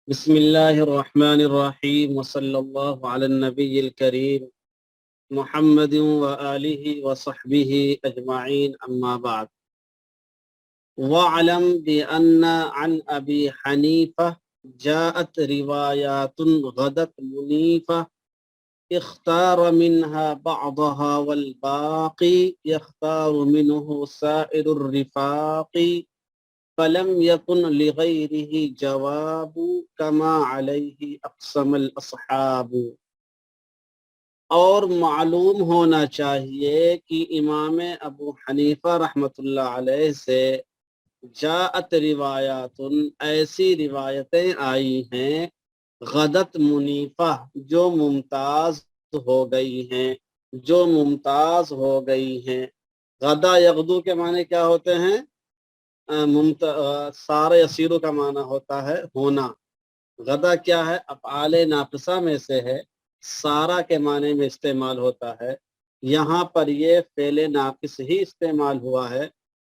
بسم الله الرحمن الرحيم وصلى الله على النبي الكريم محمد وآله وصحبه أجمعين أما بعد. واعلم بأن عن أبي حنيفة جاءت روايات غدت منيفة اختار منها بعضها والباقي يختار منه سائر الرفاق فلم يكن لغيره جواب كما عليه اقسم الاصحاب. اور معلوم ہونا چاہیے کہ امام ابو حنیفہ رحمۃ اللہ علیہ سے جاءت روایات ایسی روایتیں آئی ہیں غدت منیفہ جو ممتاز ہو گئی ہیں، جو ممتاز ہو گئی ہیں. غدا یغدو کے معنی کیا ہوتے ہیں؟ سارے یسیروں کا معنی ہوتا ہے ہونا. غدا کیا ہے؟ افعال ناقصہ میں سے ہے، سارا کے معنی میں استعمال ہوتا ہے. یہاں پر یہ فعل ناقص ہی استعمال ہوا ہے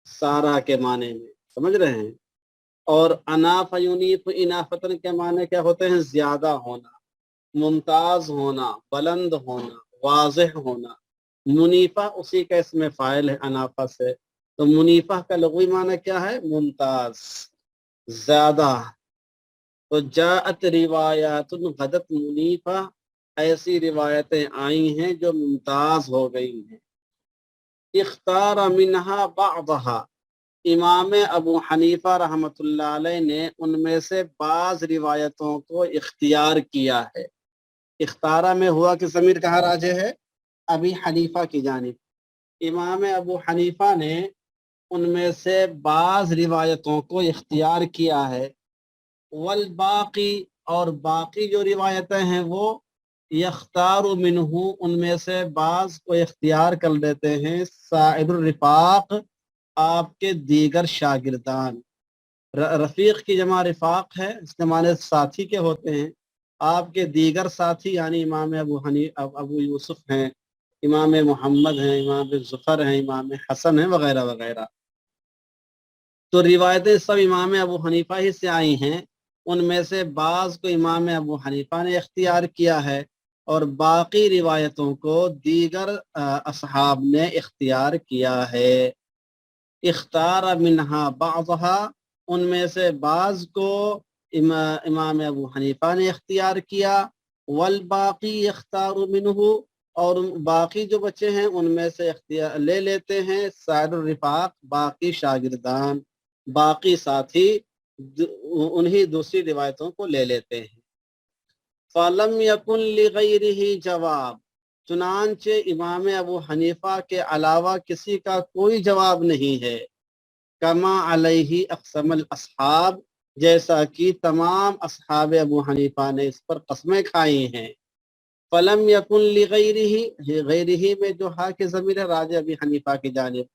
سارا کے معنی میں، سمجھ رہے ہیں. اور اناف یونیف انافتن کے معنی کیا ہوتے ہیں؟ زیادہ ہونا، ممتاز ہونا، بلند ہونا، واضح ہونا. منیفہ اسی کا اسم فاعل ہے انافہ سے، تو منیفہ کا لغوی معنی کیا ہے؟ ممتاز، زیادہ. تو جاءت روایات غدت منیفہ، ایسی روایتیں آئی ہیں جو ممتاز ہو گئی ہیں. اختار منہا بعضہا، امام ابو حنیفہ رحمۃ اللہ علیہ نے ان میں سے بعض روایتوں کو اختیار کیا ہے. اختارہ میں ہوا کہ ضمیر کہاں راجع ہے؟ ابی حنیفہ کی جانب. امام ابو حنیفہ نے ان میں سے بعض روایتوں کو اختیار کیا ہے. والباقی، اور باقی جو روایتیں ہیں وہ یختار منہ، ان میں سے بعض کو اختیار کر لیتے ہیں سائر الرفاق، آپ کے دیگر شاگردان. رفیق کی جمع رفاق ہے، اس کے معنی ساتھی کے ہوتے ہیں. آپ کے دیگر ساتھی یعنی امام ابو یوسف ہیں، امام محمد ہیں، امام ظفر ہیں، امام حسن ہیں، وغیرہ وغیرہ. تو روایتیں سب امام ابو حنیفہ ہی سے آئی ہیں. ان میں سے بعض کو امام ابو حنیفہ نے اختیار کیا ہے اور باقی روایتوں کو دیگر اصحاب نے اختیار کیا ہے. اختار منہا بعضہا، ان میں سے بعض کو امام ابو حنیفہ نے اختیار کیا. والباقی اختار منہ، اور باقی جو بچے ہیں ان میں سے اختیار لے لیتے ہیں سائر الرفاق، باقی شاگردان، باقی ساتھی انہی دوسری روایتوں کو لے لیتے ہیں. فَلَمْ يَكُنْ لِغَيْرِهِ جواب، چنانچہ امام ابو حنیفہ کے علاوہ کسی کا کوئی جواب نہیں ہے. کما علیہ اقسم الاصحاب، جیسا کہ تمام اصحاب ابو حنیفہ نے اس پر قسمیں کھائی ہیں. فلم یکن لغیرہ، غیرہ میں جو ہا کے ضمیر راجع ابی حنیفہ کی جانب.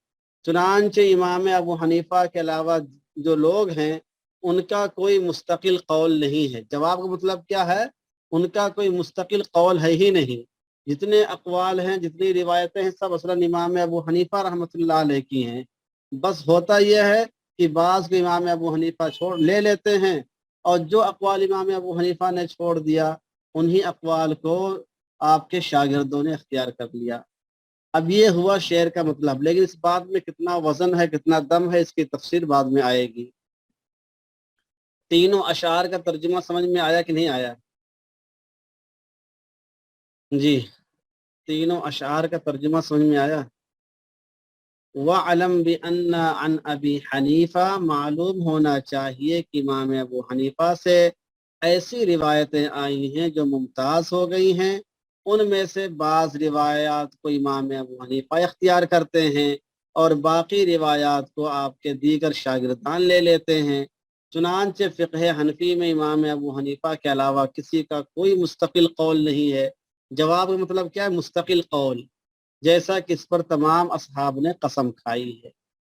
چنانچہ امام ابو حنیفہ کے علاوہ جو لوگ ہیں ان کا کوئی مستقل قول نہیں ہے. جواب کا مطلب کیا ہے؟ ان کا کوئی مستقل قول ہے ہی نہیں. جتنے اقوال ہیں، جتنی روایتیں ہیں، سب اصلاً امام ابو حنیفہ رحمۃ اللہ علیہ کی ہیں. بس ہوتا یہ ہے کہ بعض کو امام ابو حنیفہ چھوڑ لے لیتے ہیں، اور جو اقوال امام ابو حنیفہ نے چھوڑ دیا انہی اقوال کو آپ کے شاگردوں نے اختیار کر لیا. اب یہ ہوا شعر کا مطلب، لیکن اس بات میں کتنا وزن ہے، کتنا دم ہے، اس کی تفسیر بعد میں آئے گی. تینوں اشعار کا ترجمہ سمجھ میں آیا کہ نہیں آیا؟ جی، تینوں اشعار کا ترجمہ سمجھ میں آیا؟ وَعَلَمْ بِأَنَّ عَنْ أَبِي حنیفہ، معلوم ہونا چاہیے کہ امام ابو حنیفہ سے ایسی روایتیں آئی ہیں جو ممتاز ہو گئی ہیں. ان میں سے بعض روایات کو امام ابو حنیفہ اختیار کرتے ہیں اور باقی روایات کو آپ کے دیگر شاگردان لے لیتے ہیں. چنانچہ فقہ حنفی میں امام ابو حنیفہ کے علاوہ کسی کا کوئی مستقل قول نہیں ہے. جواب کا مطلب کیا ہے؟ مستقل قول، جیسا کہ اس پر تمام اصحاب نے قسم کھائی ہے.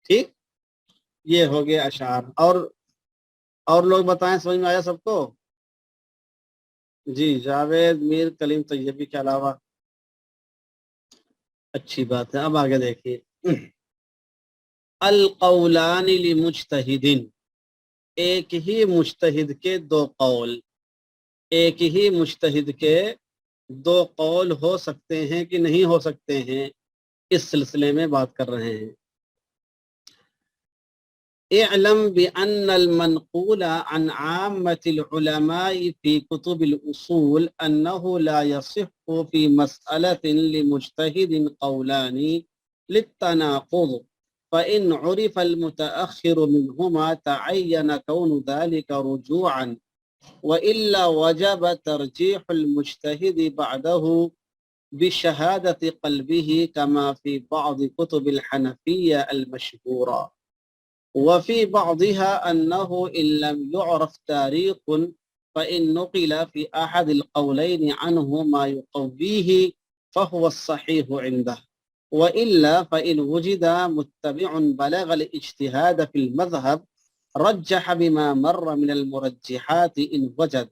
ٹھیک، یہ ہو گیا اشعار. اور لوگ بتائیں، سمجھ میں آیا سب کو؟ جی، جاوید میر کلیم طیبی کے علاوہ. اچھی بات ہے. اب آگے دیکھیے. القولان لمجتہد، ایک ہی مجتہد کے دو قول. ایک ہی مجتہد کے دو قول ہو سکتے ہیں کہ نہیں ہو سکتے ہیں، اس سلسلے میں بات کر رہے ہیں۔ اعلم بأن المنقول عن عامة العلماء في كتب الأصول أنه لا يصح في مسألة لمجتهد قولان للتناقض، فإن عرف المتأخر منهما تعين كون ذلك رجوعا، وإلا وجب ترجيح المجتهد بعده بشهادة قلبه كما في بعض كتب الحنفية المشهورة، وفي بعضها أنه إن لم يعرف تاريخ فإن نقل في أحد القولين عنه ما يقويه فهو الصحيح عنده، وإلا فإن وجد متبع بلغ الاجتهاد في المذهب رجح بما مر من المرجحات إن وجد،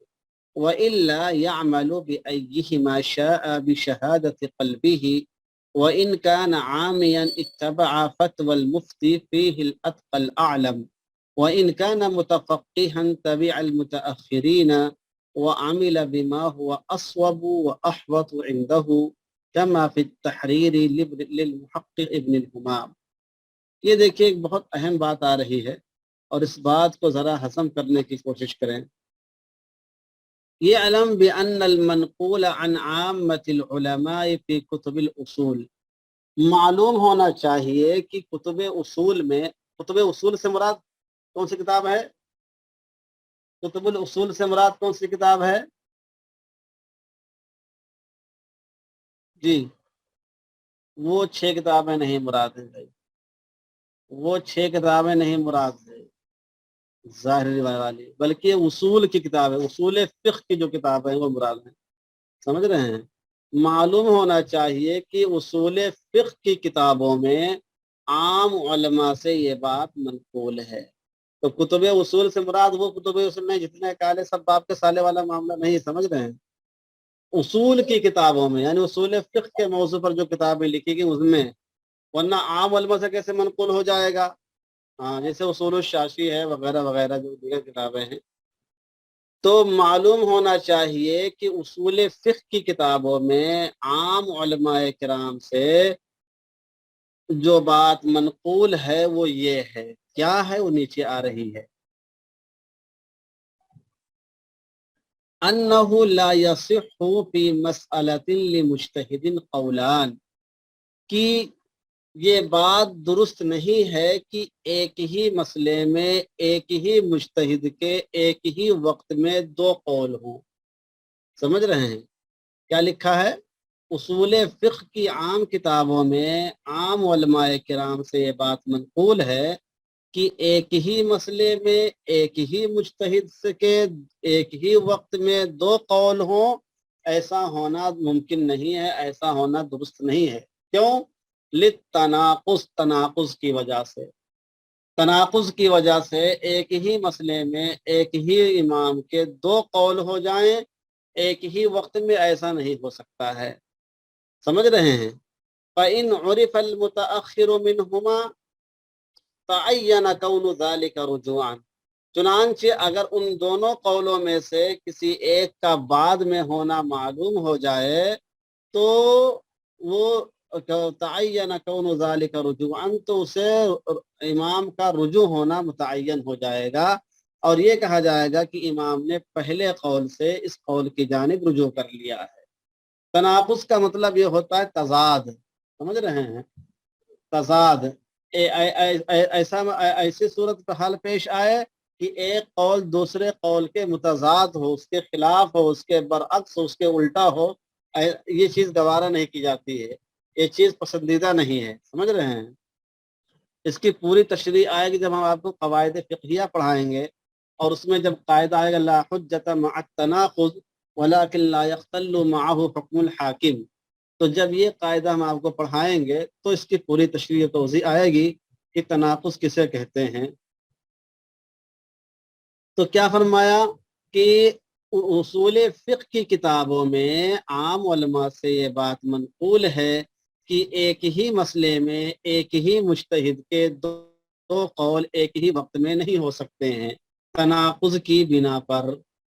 وإلا يعمل بأيهما شاء بشهادة قلبه، وإن كان عاميا اتبع فتوى المفتي فيه الأتقى الأعلم، وإن كان متفقها تبع المتأخرين وعمل بما هو أصوب وأحوط عنده كما في التحرير للمحقق ابن الهمام۔ یہ دیکھیں ایک بہت اہم بات آ رہی ہے اور اس بات کو ذرا ہضم کرنے کی کوشش کریں۔ يعلم بأن المنقول عن عامة العلماء في كتب الأصول، معلوم ہونا چاہیے کہ کتب اصول میں، کتب اصول سے مراد کون سی کتاب ہے؟ کتب الاصول سے مراد کون سی کتاب ہے؟ جی وہ 6 کتابیں نہیں مراد ہیں بھائی، وہ 6 کتابیں نہیں مراد ہیں ظاہری والی، بلکہ اصول کی کتاب ہے، اصول فقہ کی جو کتاب ہے وہ مراد ہیں، سمجھ رہے ہیں؟ معلوم ہونا چاہیے کہ اصول فقہ کی کتابوں میں عام علماء سے یہ بات منقول ہے۔ تو کتب اصول سے مراد وہ کتب اصول میں جتنے کالے سب باپ کے سالے والا معاملہ نہیں، سمجھ رہے ہیں؟ اصول کی کتابوں میں یعنی اصول فقہ کے موضوع پر جو کتابیں لکھی گئی اس میں، ورنہ عام علماء سے کیسے منقول ہو جائے گا؟ ہاں جیسے اصول الشاشی ہے وغیرہ وغیرہ جو دیگر کتابیں ہیں۔ تو معلوم ہونا چاہیے کہ اصول فقہ کی کتابوں میں عام علماء کرام سے جو بات منقول ہے وہ یہ ہے، کیا ہے؟ وہ نیچے آ رہی ہے، انہ لا یصح فی مسئلۃ لمجتہد قولان، کہ یہ بات درست نہیں ہے کہ ایک ہی مسئلے میں ایک ہی مجتہد کے ایک ہی وقت میں 2 قول ہوں۔ سمجھ رہے ہیں کیا لکھا ہے؟ اصول فقہ کی عام کتابوں میں عام علماء کرام سے یہ بات منقول ہے کہ ایک ہی مسئلے میں ایک ہی مجتہد کے ایک ہی وقت میں 2 قول ہوں، ایسا ہونا ممکن نہیں ہے، ایسا ہونا درست نہیں ہے۔ کیوں؟ للتناقض، تناقض کی وجہ سے، تناقض کی وجہ سے ایک ہی مسئلے میں ایک ہی امام کے 2 قول ہو جائیں ایک ہی وقت میں، ایسا نہیں ہو سکتا ہے، سمجھ رہے ہیں؟ فَإِنْ عُرِفَ الْمُتَأَخِّرُ مِنْهُمَا تعین کون ذلک رجوعا، چنانچہ اگر ان دونوں قولوں میں سے کسی ایک کا بعد میں ہونا معلوم ہو جائے تو وہ تعین کون ذلک رجوعا، تو اسے امام کا رجوع ہونا متعین ہو جائے گا، اور یہ کہا جائے گا کہ امام نے پہلے قول سے اس قول کی جانب رجوع کر لیا ہے۔ تناقض کا مطلب یہ ہوتا ہے تضاد، سمجھ رہے ہیں؟ تضاد، ایسی صورت پر حال پیش آئے کہ ایک قول دوسرے قول کے متضاد ہو، اس کے خلاف ہو، اس کے برعکس ہو، اس کے الٹا ہو، یہ چیز گوارا نہیں کی جاتی ہے، یہ چیز پسندیدہ نہیں ہے، سمجھ رہے ہیں؟ اس کی پوری تشریح آئے گی جب ہم آپ کو قواعد فقہیہ پڑھائیں گے، اور اس میں جب قاعدہ آئے گا لا حجت مع التناقض ولكن لا يختل معه حکم الحاکم، تو جب یہ قاعدہ ہم آپ کو پڑھائیں گے تو اس کی پوری تشریح و توضیح آئے گی کہ تناقض کسے کہتے ہیں۔ تو کیا فرمایا کہ اصول فقہ کی کتابوں میں عام علماء سے یہ بات منقول ہے کہ ایک ہی مسئلے میں ایک ہی مجتہد کے 2 قول ایک ہی وقت میں نہیں ہو سکتے ہیں، تناقض کی بنا پر،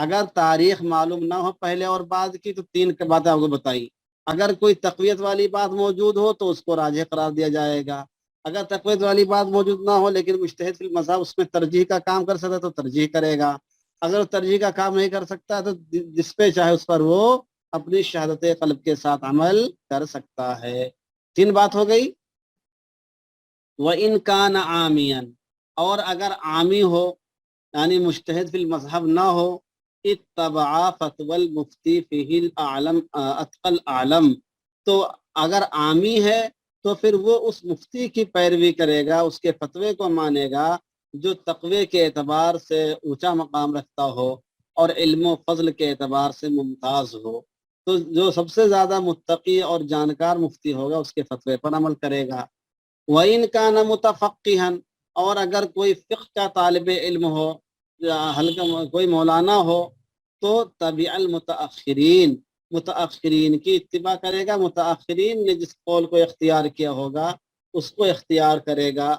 اگر تاریخ معلوم نہ ہو پہلے اور بعد کی تو تین باتیں آپ کو بتائی. اگر کوئی تقویت والی بات موجود ہو تو اس کو راجح قرار دیا جائے گا. اگر تقویت والی بات موجود نہ ہو لیکن مجتہد فی المذہب اس میں ترجیح کا کام کر سکتا تو ترجیح کرے گا. اگر ترجیح کا کام نہیں کر سکتا تو جس پہ چاہے اس پر وہ اپنی شہادت قلب کے ساتھ عمل کر سکتا ہے. تین بات ہو گئی. وَإِنْ كَانَ عَامِيًا، اور اگر عامی ہو یعنی مجتہد فی المذہب نہ ہو، اتبع فتوى المفتی فیہ الاعلم اتقى الاعلم، تو اگر عامی ہے تو پھر وہ اس مفتی کی پیروی کرے گا، اس کے فتوے کو مانے گا جو تقوی کے اعتبار سے اونچا مقام رکھتا ہو اور علم و فضل کے اعتبار سے ممتاز ہو. تو جو سب سے زیادہ متقی اور جانکار مفتی ہوگا اس کے فتوے پر عمل کرے گا. وَإِنْ كَانَ مُتَفَقِّهًا، اور اگر کوئی فقہ کا طالب علم ہو یا کوئی مولانا ہو تو تبع المتأخرین، متأخرین کی اتباع کرے گا. متأخرین نے جس قول کو اختیار کیا ہوگا اس کو اختیار کرے گا.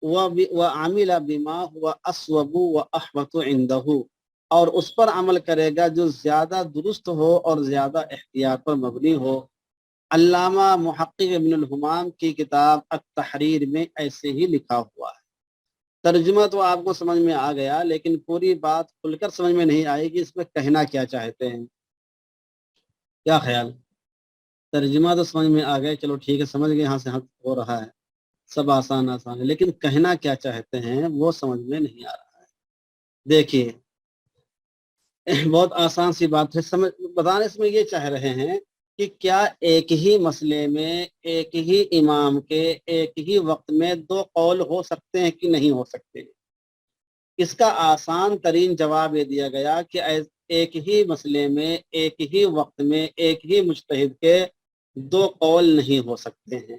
وَعَمِلَ بِمَا هُوَ أَصْوَبُ وَأَحْوَطُ عِنْدَهُ، اور اس پر عمل کرے گا جو زیادہ درست ہو اور زیادہ احتیاط پر مبنی ہو. علامہ محقق ابن الہمام کی کتاب التحریر میں ایسے ہی لکھا ہوا ہے. ترجمہ تو آپ کو سمجھ میں آ گیا لیکن پوری بات کھل کر سمجھ میں نہیں آئے گی اس میں کہنا کیا چاہتے ہیں. کیا خیال؟ ترجمہ تو سمجھ میں آ گئے، چلو ٹھیک ہے، سمجھ گئے یہاں سے حق ہو رہا ہے، سب آسان آسان ہے، لیکن کہنا کیا چاہتے ہیں وہ سمجھ میں نہیں آ رہا ہے. دیکھیے بہت آسان سی بات ہے، بتانے اس میں یہ چاہ رہے ہیں کہ کیا ایک ہی مسئلے میں ایک ہی امام کے ایک ہی وقت میں دو قول ہو سکتے ہیں کہ نہیں ہو سکتے؟ اس کا آسان ترین جواب یہ دیا گیا کہ ایک ہی مسئلے میں ایک ہی وقت میں ایک ہی مجتہد کے دو قول نہیں ہو سکتے ہیں.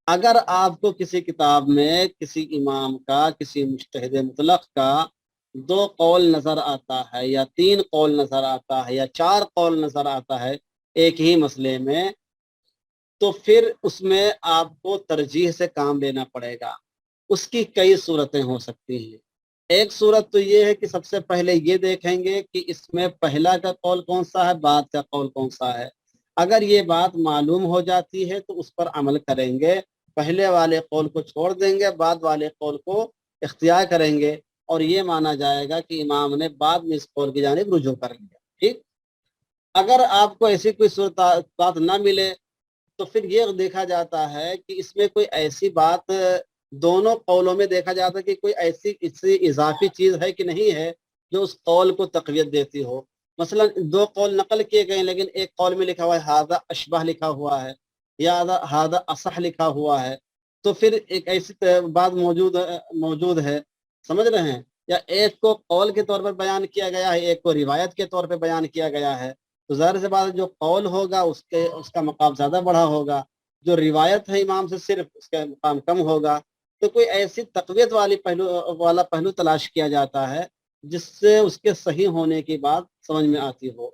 اگر آپ کو کسی کتاب میں کسی امام کا کسی مجتہد مطلق کا دو قول نظر آتا ہے یا تین قول نظر آتا ہے یا چار قول نظر آتا ہے ایک ہی مسئلے میں، تو پھر اس میں آپ کو ترجیح سے کام لینا پڑے گا. اس کی کئی صورتیں ہو سکتی ہیں. ایک صورت تو یہ ہے کہ سب سے پہلے یہ دیکھیں گے کہ اس میں پہلا کا قول کون سا ہے، بعد کا قول کون سا ہے. اگر یہ بات معلوم ہو جاتی ہے تو اس پر عمل کریں گے، پہلے والے قول کو چھوڑ دیں گے، بعد والے قول کو اختیار کریں گے، اور یہ مانا جائے گا کہ امام نے بعد میں اس قول کی جانب رجوع کر لیا. ٹھیک. اگر آپ کو ایسی کوئی صورت بات نہ ملے تو پھر یہ دیکھا جاتا ہے کہ اس میں کوئی ایسی بات دونوں قولوں میں دیکھا جاتا ہے کہ کوئی ایسی اضافی چیز ہے کہ نہیں ہے جو اس قول کو تقویت دیتی ہو. مثلا دو قول نقل کیے گئے لیکن ایک قول میں لکھا ہوا ہے ھذا اشبہ لکھا ہوا ہے یا ھذا اصح لکھا ہوا ہے، تو پھر ایک ایسی بات موجود ہے، سمجھ رہے ہیں، یا ایک کو قول کے طور پر بیان کیا گیا ہے ایک کو روایت کے طور پہ بیان کیا گیا ہے، تو ظاہر سی بات جو قول ہوگا اس کا مقام زیادہ بڑا ہوگا، جو روایت ہے امام سے صرف اس کا مقام کم ہوگا. تو کوئی ایسی تقویت والا پہلو تلاش کیا جاتا ہے جس سے اس کے صحیح ہونے کی بات سمجھ میں آتی ہو،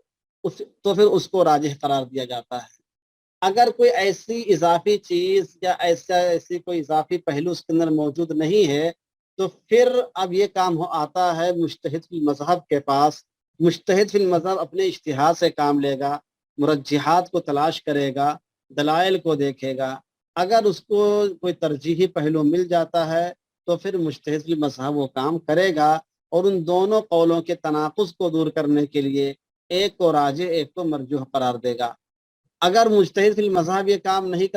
تو پھر اس کو راجح قرار دیا جاتا ہے. اگر کوئی ایسی اضافی چیز یا ایسی کوئی اضافی پہلو اس کے اندر موجود نہیں ہے تو پھر اب یہ کام آتا ہے مجتہد فی المذہب کے پاس. مجتہد فی المذہب اپنے اجتہاد سے کام لے گا، مرجحات کو تلاش کرے گا، دلائل کو دیکھے گا. اگر اس کو کوئی ترجیحی پہلو مل جاتا ہے تو پھر مجتہد فی المذہب وہ کام کرے گا اور ان دونوں قولوں کے تناقض کو دور کرنے کے لیے ایک کو راجح ایک کو مرجوح قرار دے گا. اگر مجتہد فی المذہب یہ کام نہیں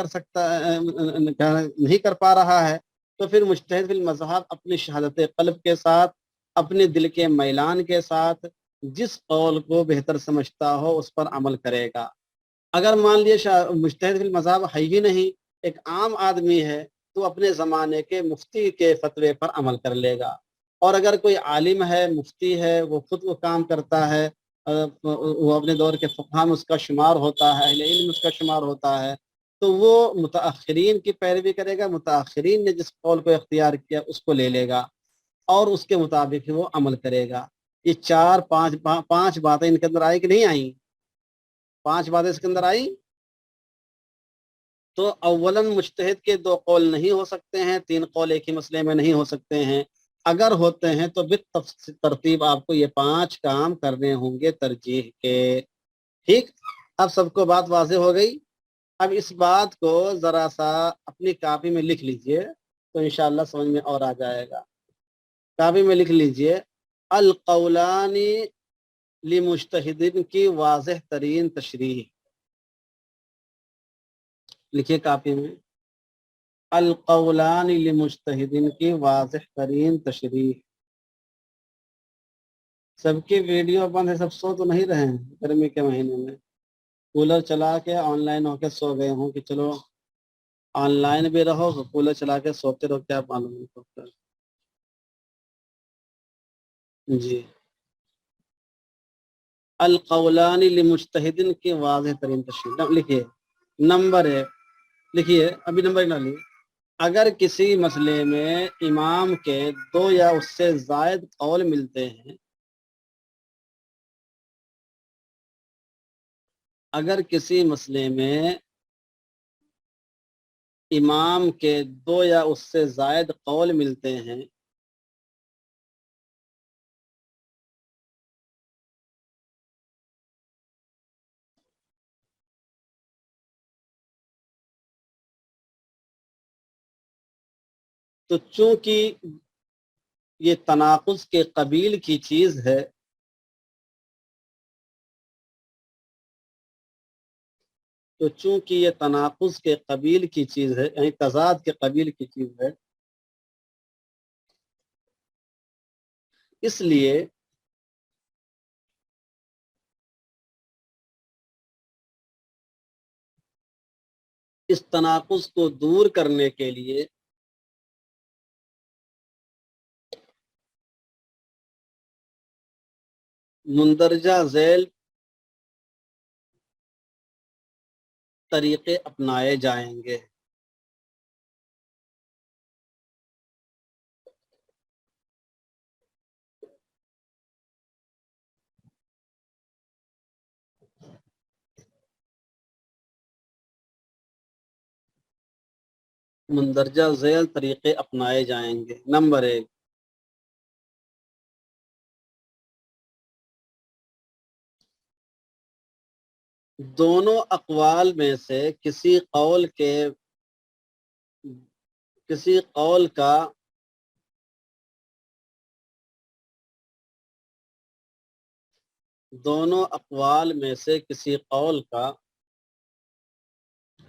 کر پا رہا ہے تو پھر مجتہد فی المذہب اپنی شہادت قلب کے ساتھ، اپنے دل کے میلان کے ساتھ جس قول کو بہتر سمجھتا ہو اس پر عمل کرے گا. اگر مان لیے مجتہد فی المذہب ہے ہی نہیں، ایک عام آدمی ہے، تو اپنے زمانے کے مفتی کے فتوے پر عمل کر لے گا. اور اگر کوئی عالم ہے، مفتی ہے، وہ خود وہ کام کرتا ہے، وہ اپنے دور کے فقہا میں اس کا شمار ہوتا ہے، اہل علم اس کا شمار ہوتا ہے، تو وہ متأخرین کی پیروی کرے گا. متأخرین نے جس قول کو اختیار کیا اس کو لے لے گا اور اس کے مطابق وہ عمل کرے گا. یہ پانچ باتیں ان کے اندر آئی کہ نہیں آئیں؟ پانچ باتیں اس کے اندر آئی. تو اولاً مجتہد کے دو قول نہیں ہو سکتے ہیں، تین قول ایک ہی مسئلے میں نہیں ہو سکتے ہیں. اگر ہوتے ہیں تو ترتیب آپ کو یہ 5 کام کرنے ہوں گے ترجیح کے. ٹھیک، اب سب کو بات واضح ہو گئی. اب اس بات کو ذرا سا اپنی کاپی میں لکھ لیجئے تو انشاءاللہ سمجھ میں اور آ جائے گا. کاپی میں لکھ لیجئے القولان لمجتہدین کی واضح ترین تشریح. لکھیے کاپی میں القولان لمجتہدین کی واضح ترین تشریح. سب کی ویڈیو بند ہے، سب سو تو نہیں رہے ہیں گرمی کے مہینے میں؟ کولر چلا کے آن لائن ہو کے سو گئے ہوں کہ چلو آن لائن بھی رہو کولر چلا کے سوتے رہو، کیا معلوم ہے. جی، القولان لمجتہدین کی واضح ترین تشریح. لکھیے نمبر 1، لکھیے ابھی نمبر نہ لیے. اگر کسی مسئلے میں امام کے 2 یا اس سے زائد قول ملتے ہیں، اگر کسی مسئلے میں امام کے 2 یا اس سے زائد قول ملتے ہیں، تو چونکہ یہ تناقض کے قبیل کی چیز ہے، تو چونکہ یہ تناقض کے قبیل کی چیز ہے، یعنی تضاد کے قبیل کی چیز ہے، اس لیے اس تناقض کو دور کرنے کے لیے مندرجہ ذیل طریقے اپنائے جائیں گے. مندرجہ ذیل طریقے اپنائے جائیں گے. نمبر 1، دونوں اقوال میں سے کسی قول کا دونوں اقوال میں سے کسی قول کا،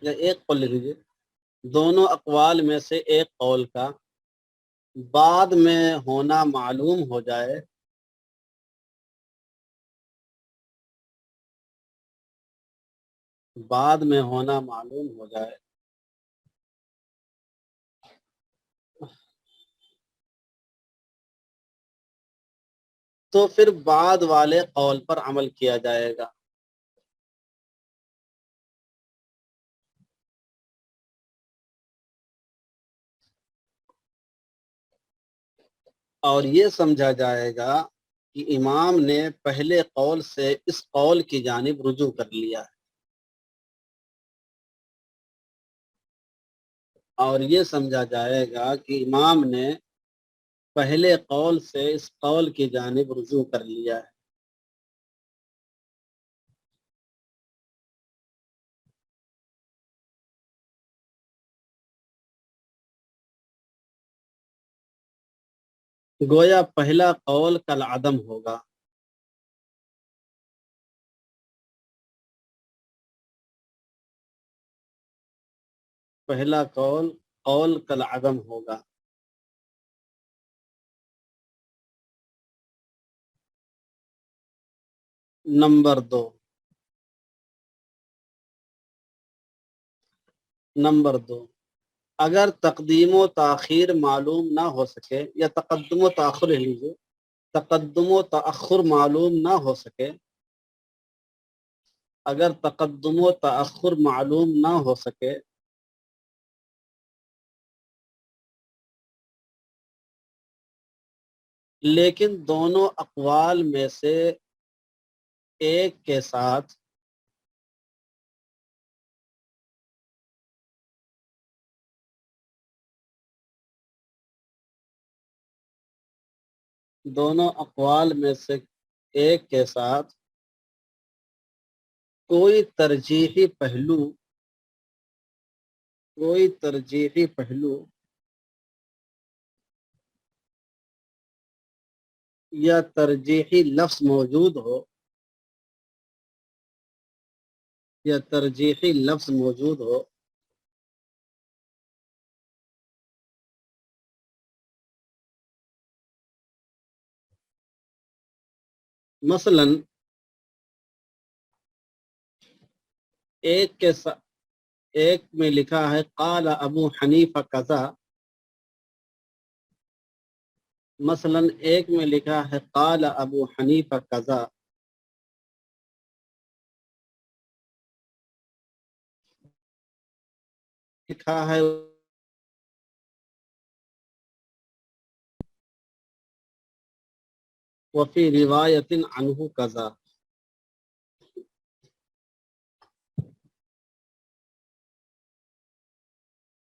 یا ایک قول لکھ لیجیے، دونوں اقوال میں سے ایک قول کا بعد میں ہونا معلوم ہو جائے، بعد میں ہونا معلوم ہو جائے تو پھر بعد والے قول پر عمل کیا جائے گا. اور یہ سمجھا جائے گا کہ امام نے پہلے قول سے اس قول کی جانب رجوع کر لیا ہے، اور یہ سمجھا جائے گا کہ امام نے پہلے قول سے اس قول کی جانب رجوع کر لیا ہے. گویا پہلا قول کالعدم ہوگا. پہلا قول کالعدم ہوگا. نمبر 2، اگر تقدیم و تاخیر معلوم نہ ہو سکے، یا تقدم و تاخر لے لیجیے، تقدم و تاخر معلوم نہ ہو سکے، اگر تقدم و تاخر معلوم نہ ہو سکے لیکن دونوں اقوال میں سے ایک کے ساتھ دونوں اقوال میں سے ایک کے ساتھ کوئی ترجیحی پہلو یا ترجیحی لفظ موجود ہو مثلا ایک میں لکھا ہے قال ابو حنیفہ کذا، مثلا ایک میں لکھا ہے قال ابو حنیفہ کذا، لکھا ہے وفی روایت عنہ کذا۔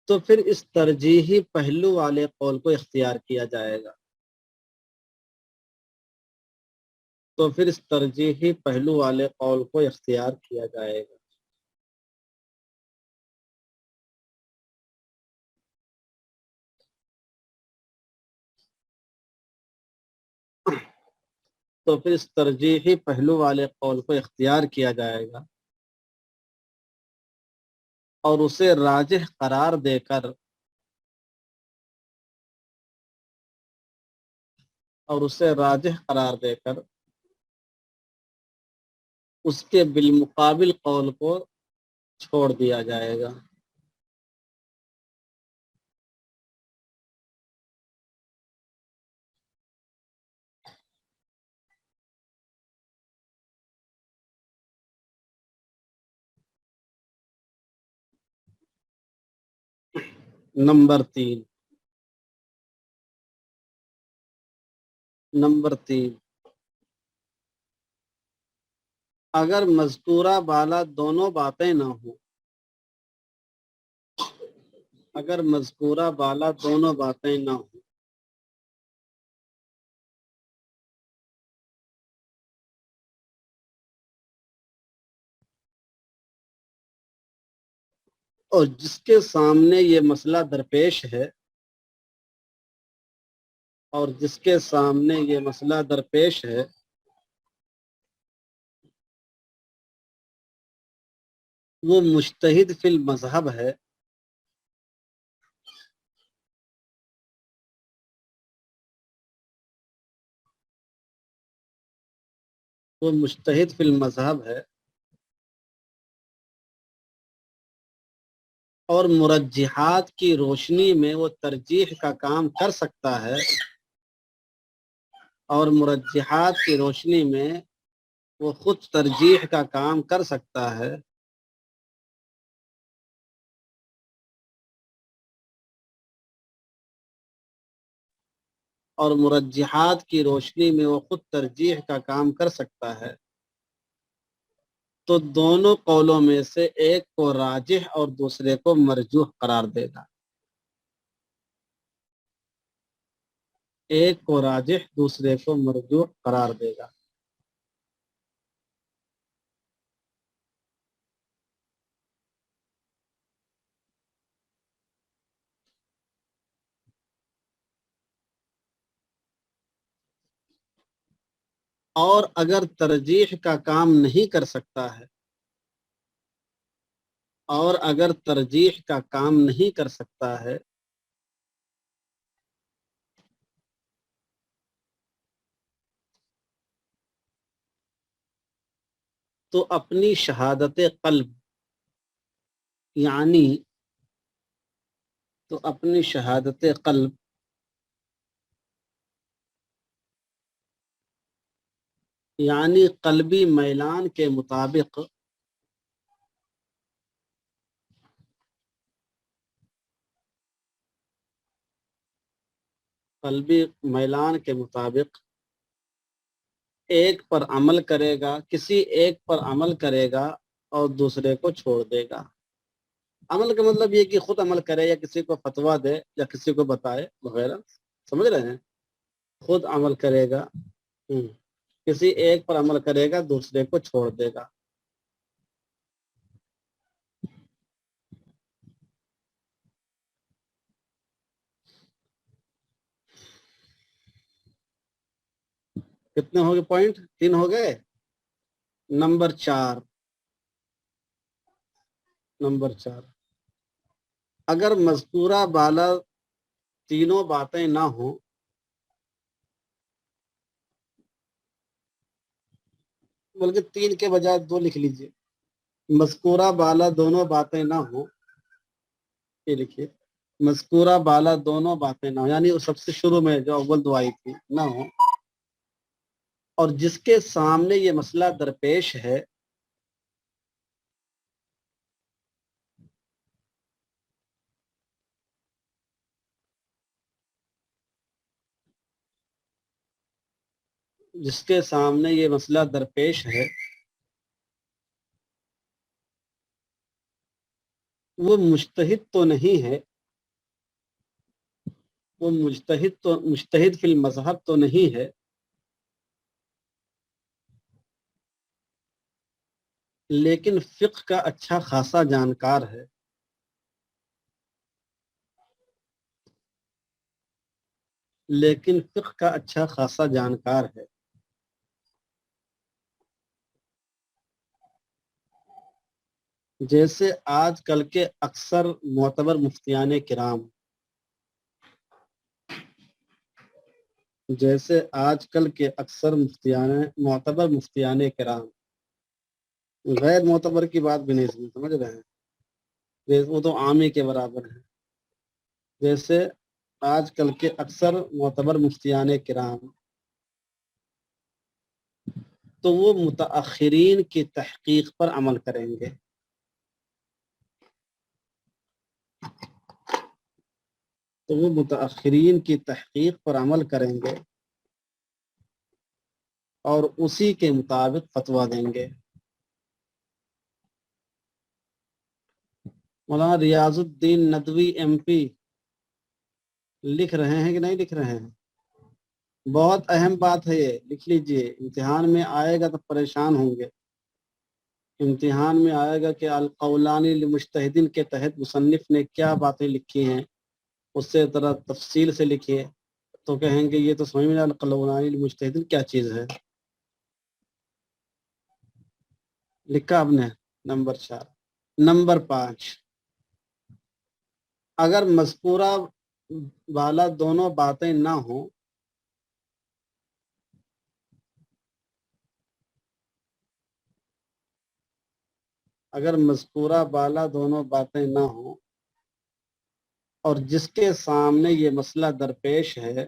تو پھر اس ترجیحی پہلو والے قول کو اختیار کیا جائے گا، اور اسے راجح قرار دے کر اس کے بالمقابل قول کو چھوڑ دیا جائے گا۔ نمبر تین، اگر مذکورہ بالا دونوں باتیں نہ ہوں، اور جس کے سامنے یہ مسئلہ درپیش ہے وہ مجتہد فی المذہب ہے، اور مرجحات کی روشنی میں وہ ترجیح کا کام کر سکتا ہے، اور مرجحات کی روشنی میں وہ خود ترجیح کا کام کر سکتا ہے، تو دونوں قولوں میں سے ایک کو راجح اور دوسرے کو مرجوح قرار دے گا، اور اگر ترجیح کا کام نہیں کر سکتا ہے تو اپنی شہادت قلب یعنی قلبی میلان کے مطابق ایک پر عمل کرے گا، کسی ایک پر عمل کرے گا اور دوسرے کو چھوڑ دے گا۔ عمل کا مطلب یہ کہ خود عمل کرے یا کسی کو فتویٰ دے یا کسی کو بتائے وغیرہ، سمجھ رہے ہیں؟ خود عمل کرے گا، کسی ایک پر عمل کرے گا دوسرے کو چھوڑ دے گا۔ کتنے ہو گئے پوائنٹ؟ 3 ہو گئے۔ نمبر 4 اگر مذکورہ بالا تینوں باتیں نہ ہوں، بلکہ 3 کے بجائے 2 لکھ لیجئے، مذکورہ بالا دونوں باتیں نہ ہوں، یہ لکھیے مذکورہ بالا دونوں باتیں نہ ہوں، یعنی وہ سب سے شروع میں جو اول دو آئی تھی نہ ہوں، اور جس کے سامنے یہ مسئلہ درپیش ہے وہ مجتہد تو نہیں ہے، وہ مجتہد فی المذہب تو نہیں ہے، لیکن فقہ کا اچھا خاصا جانکار ہے، جیسے آج کل کے اکثر معتبر مفتیان کرام، معتبر مفتیان کرام، غیر معتبر کی بات بھی نہیں سمجھ رہے ہیں، وہ تو عامی کے برابر ہے، جیسے آج کل کے اکثر معتبر مفتیان کرام، تو وہ متأخرین کی تحقیق پر عمل کریں گے، اور اسی کے مطابق فتویٰ دیں گے۔ مولانا ریاض الدین ندوی ایم پی لکھ رہے ہیں کہ نہیں لکھ رہے ہیں؟ بہت اہم بات ہے یہ، لکھ لیجئے، امتحان میں آئے گا تو پریشان ہوں گے، امتحان میں آئے گا کہ القولان للمجتہدین کے تحت مصنف نے کیا باتیں لکھی ہیں، اس سے ذرا تفصیل سے لکھیے، تو کہیں گے یہ تو سمجھ میں القولان للمجتہدین کیا چیز ہے۔ لکھا آپ نے؟ نمبر 4۔ نمبر 5 اگر مذکورہ بالا دونوں باتیں نہ ہوں، اور جس کے سامنے یہ مسئلہ درپیش ہے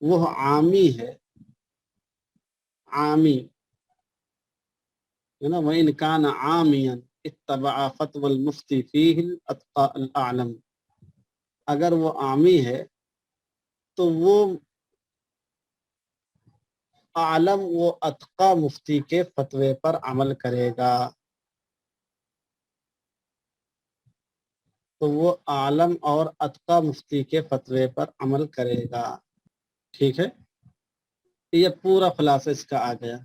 وہ عامی ہے، عامی ہے نا، وَإِنْ كَانَ عَامِيًا اتَّبَعَ فَتْوَى الْمُفْتِي فِيهِ الْأَتْقَى الْأَعْلَمُ، اگر وہ عامی ہے تو وہ عالم و اتقا مفتی کے فتوے پر عمل کرے گا، تو وہ عالم اور اتقا مفتی کے فتوے پر عمل کرے گا۔ ٹھیک ہے، یہ پورا خلاصہ اس کا آ گیا،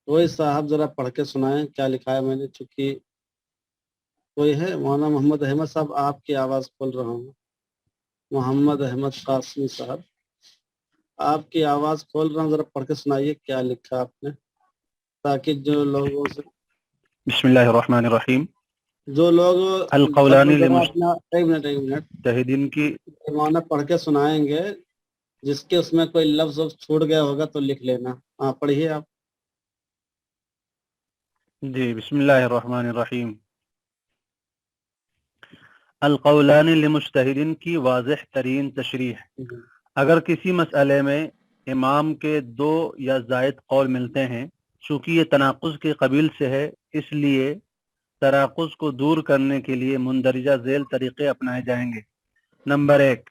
کوئی صاحب ذرا پڑھ کے سنائیں کیا لکھا ہے میں نے، چونکہ کوئی ہے؟ مولانا محمد احمد صاحب، آپ کی آواز کھول رہا ہوں، محمد احمد قاسمی صاحب آپ کی آواز کھول رہا ہوں، ذرا پڑھ کے سنائیے کیا لکھا آپ نے، تاکہ جو لوگوں سے بسم اللہ الرحمن الرحیم۔ جو لوگ القولان اپنا ایک منٹ کی مولانا پڑھ کے سنائیں گے، جس کے اس میں کوئی لفظ چھوٹ گیا ہوگا تو لکھ لینا۔ ہاں پڑھیے آپ۔ جی بسم اللہ الرحمن الرحیم۔ القولان لمجتہدین کی واضح ترین تشریح، اگر کسی مسئلے میں امام کے 2 یا زائد قول ملتے ہیں، چونکہ یہ تناقض کے قبیل سے ہے، اس لیے تناقض کو دور کرنے کے لیے مندرجہ ذیل طریقے اپنائے جائیں گے۔ نمبر 1،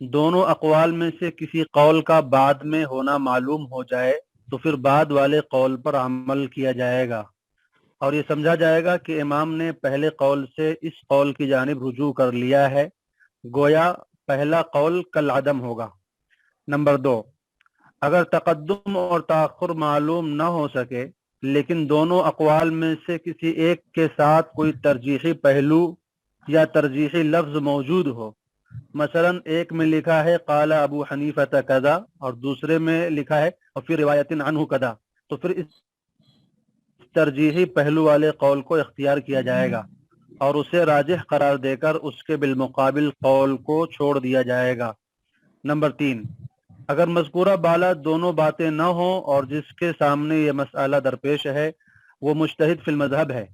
دونوں اقوال میں سے کسی قول کا بعد میں ہونا معلوم ہو جائے تو پھر بعد والے قول پر عمل کیا جائے گا، اور یہ سمجھا جائے گا کہ امام نے پہلے قول سے اس قول کی جانب رجوع کر لیا ہے، گویا پہلا قول کالعدم ہوگا۔ نمبر 2، اگر تقدم اور تاخر معلوم نہ ہو سکے لیکن دونوں اقوال میں سے کسی ایک کے ساتھ کوئی ترجیحی پہلو یا ترجیحی لفظ موجود ہو، مثلا ایک میں لکھا ہے قال ابو حنیفہ کذا اور دوسرے میں لکھا ہے وفی روایت عنہ کذا، تو پھر اس ترجیحی پہلو والے قول کو اختیار کیا جائے گا اور اسے راجح قرار دے کر اس کے بالمقابل قول کو چھوڑ دیا جائے گا۔ نمبر 3، اگر مذکورہ بالا دونوں باتیں نہ ہوں اور جس کے سامنے یہ مسئلہ درپیش ہے وہ مجتہد فی المذہب ہے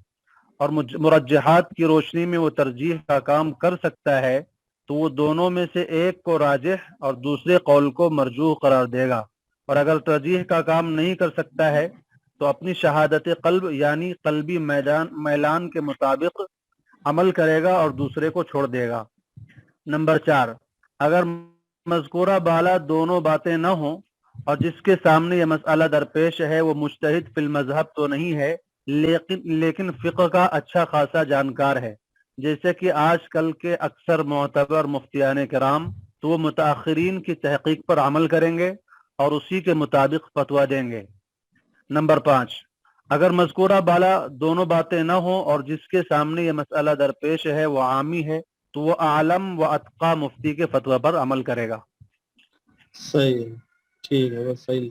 اور مرجحات کی روشنی میں وہ ترجیح کا کام کر سکتا ہے، تو وہ دونوں میں سے ایک کو راجح اور دوسرے قول کو مرجوح قرار دے گا، اور اگر ترجیح کا کام نہیں کر سکتا ہے تو اپنی شہادت قلب یعنی قلبی میلان کے مطابق عمل کرے گا اور دوسرے کو چھوڑ دے گا۔ نمبر 4، اگر مذکورہ بالا دونوں باتیں نہ ہوں اور جس کے سامنے یہ مسئلہ درپیش ہے وہ مجتہد فی المذہب تو نہیں ہے لیکن فقہ کا اچھا خاصا جانکار ہے، جیسے کہ آج کل کے اکثر معتبر مفتیان کرام، تو وہ متاخرین کی تحقیق پر عمل کریں گے اور اسی کے مطابق فتویٰ دیں گے۔ نمبر 5، اگر مذکورہ بالا دونوں باتیں نہ ہوں اور جس کے سامنے یہ مسئلہ درپیش ہے وہ عامی ہے، تو وہ عالم و اتقا مفتی کے فتویٰ پر عمل کرے گا۔ صحیح ہے، ٹھیک ہے، بس صحیح۔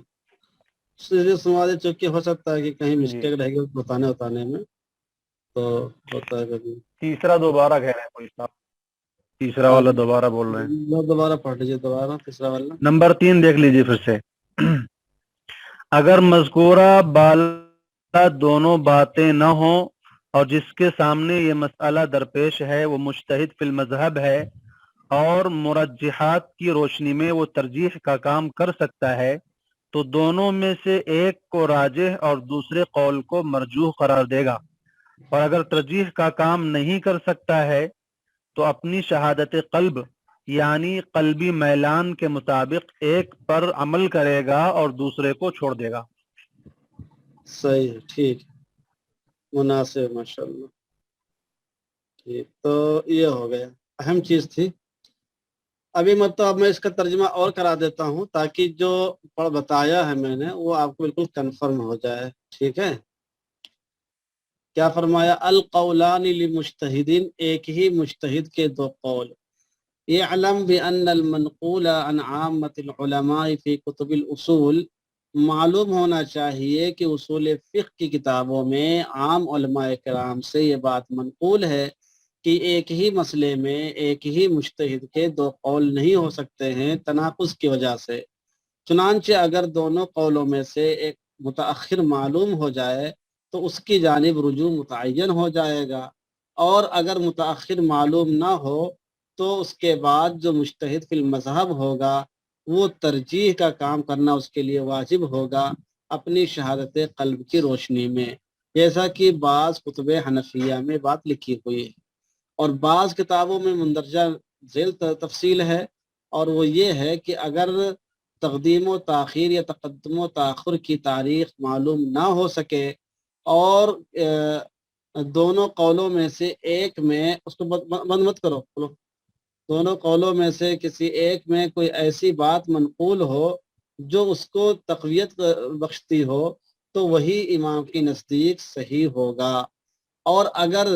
سیدھے سوال چونکہ ہو سکتا ہے کہ کہیں مسٹیک رہ گئی بتانے میں، تو ہوتا ہے کبھی۔ تیسرا دوبارہ کہہ رہے ہیں کوئی صاحب، تیسرا والا دوبارہ بول رہے ہیں، دوبارہ پڑھ لیجیے، دوبارہ تیسرا والا۔ نمبر 3 دیکھ لیجیے پھر سے، اگر مذکورہ بالا دونوں باتیں نہ ہوں اور جس کے سامنے یہ مسئلہ درپیش ہے وہ مجتہد فی المذہب ہے اور مرجحات کی روشنی میں وہ ترجیح کا کام کر سکتا ہے، تو دونوں میں سے ایک کو راجح اور دوسرے قول کو مرجوح قرار دے گا، اور اگر ترجیح کا کام نہیں کر سکتا ہے تو اپنی شہادت قلب یعنی قلبی میلان کے مطابق ایک پر عمل کرے گا اور دوسرے کو چھوڑ دے گا۔ صحیح ہے، ٹھیک ہے، مناسب، ماشاءاللہ۔ ٹھیک، تو یہ ہو گیا، اہم چیز تھی۔ ابھی مطلب میں اس کا ترجمہ اور کرا دیتا ہوں تاکہ جو پڑھ بتایا ہے میں نے وہ آپ کو بالکل کنفرم ہو جائے، ٹھیک ہے۔ کیا فرمایا؟ القولان لمجتہدین، ایک ہی مجتہد کے دو قول۔ اعلم بان المنقول عن عامۃ العلماء فی کتب الاصول، معلوم ہونا چاہیے کہ اصول فقہ کی کتابوں میں عام علماء کرام سے یہ بات منقول ہے کہ ایک ہی مسئلے میں ایک ہی مجتہد کے دو قول نہیں ہو سکتے ہیں تناقض کی وجہ سے، چنانچہ اگر دونوں قولوں میں سے ایک متأخر معلوم ہو جائے تو اس کی جانب رجوع متعین ہو جائے گا، اور اگر متأخر معلوم نہ ہو تو اس کے بعد جو مجتہد فی المذہب ہوگا وہ ترجیح کا کام کرنا اس کے لیے واجب ہوگا اپنی شہادت قلب کی روشنی میں، جیسا کہ بعض کتب حنفیہ میں بات لکھی ہوئی ہے، اور بعض کتابوں میں مندرجہ ذیل تفصیل ہے، اور وہ یہ ہے کہ اگر تقدیم و تاخیر یا تقدم و تاخر کی تاریخ معلوم نہ ہو سکے اور دونوں قولوں میں سے ایک میں، اس کو بند مت کرو، دونوں قولوں میں سے کسی ایک میں کوئی ایسی بات منقول ہو جو اس کو تقویت بخشتی ہو تو وہی امام کی نزدیک صحیح ہوگا، اور اگر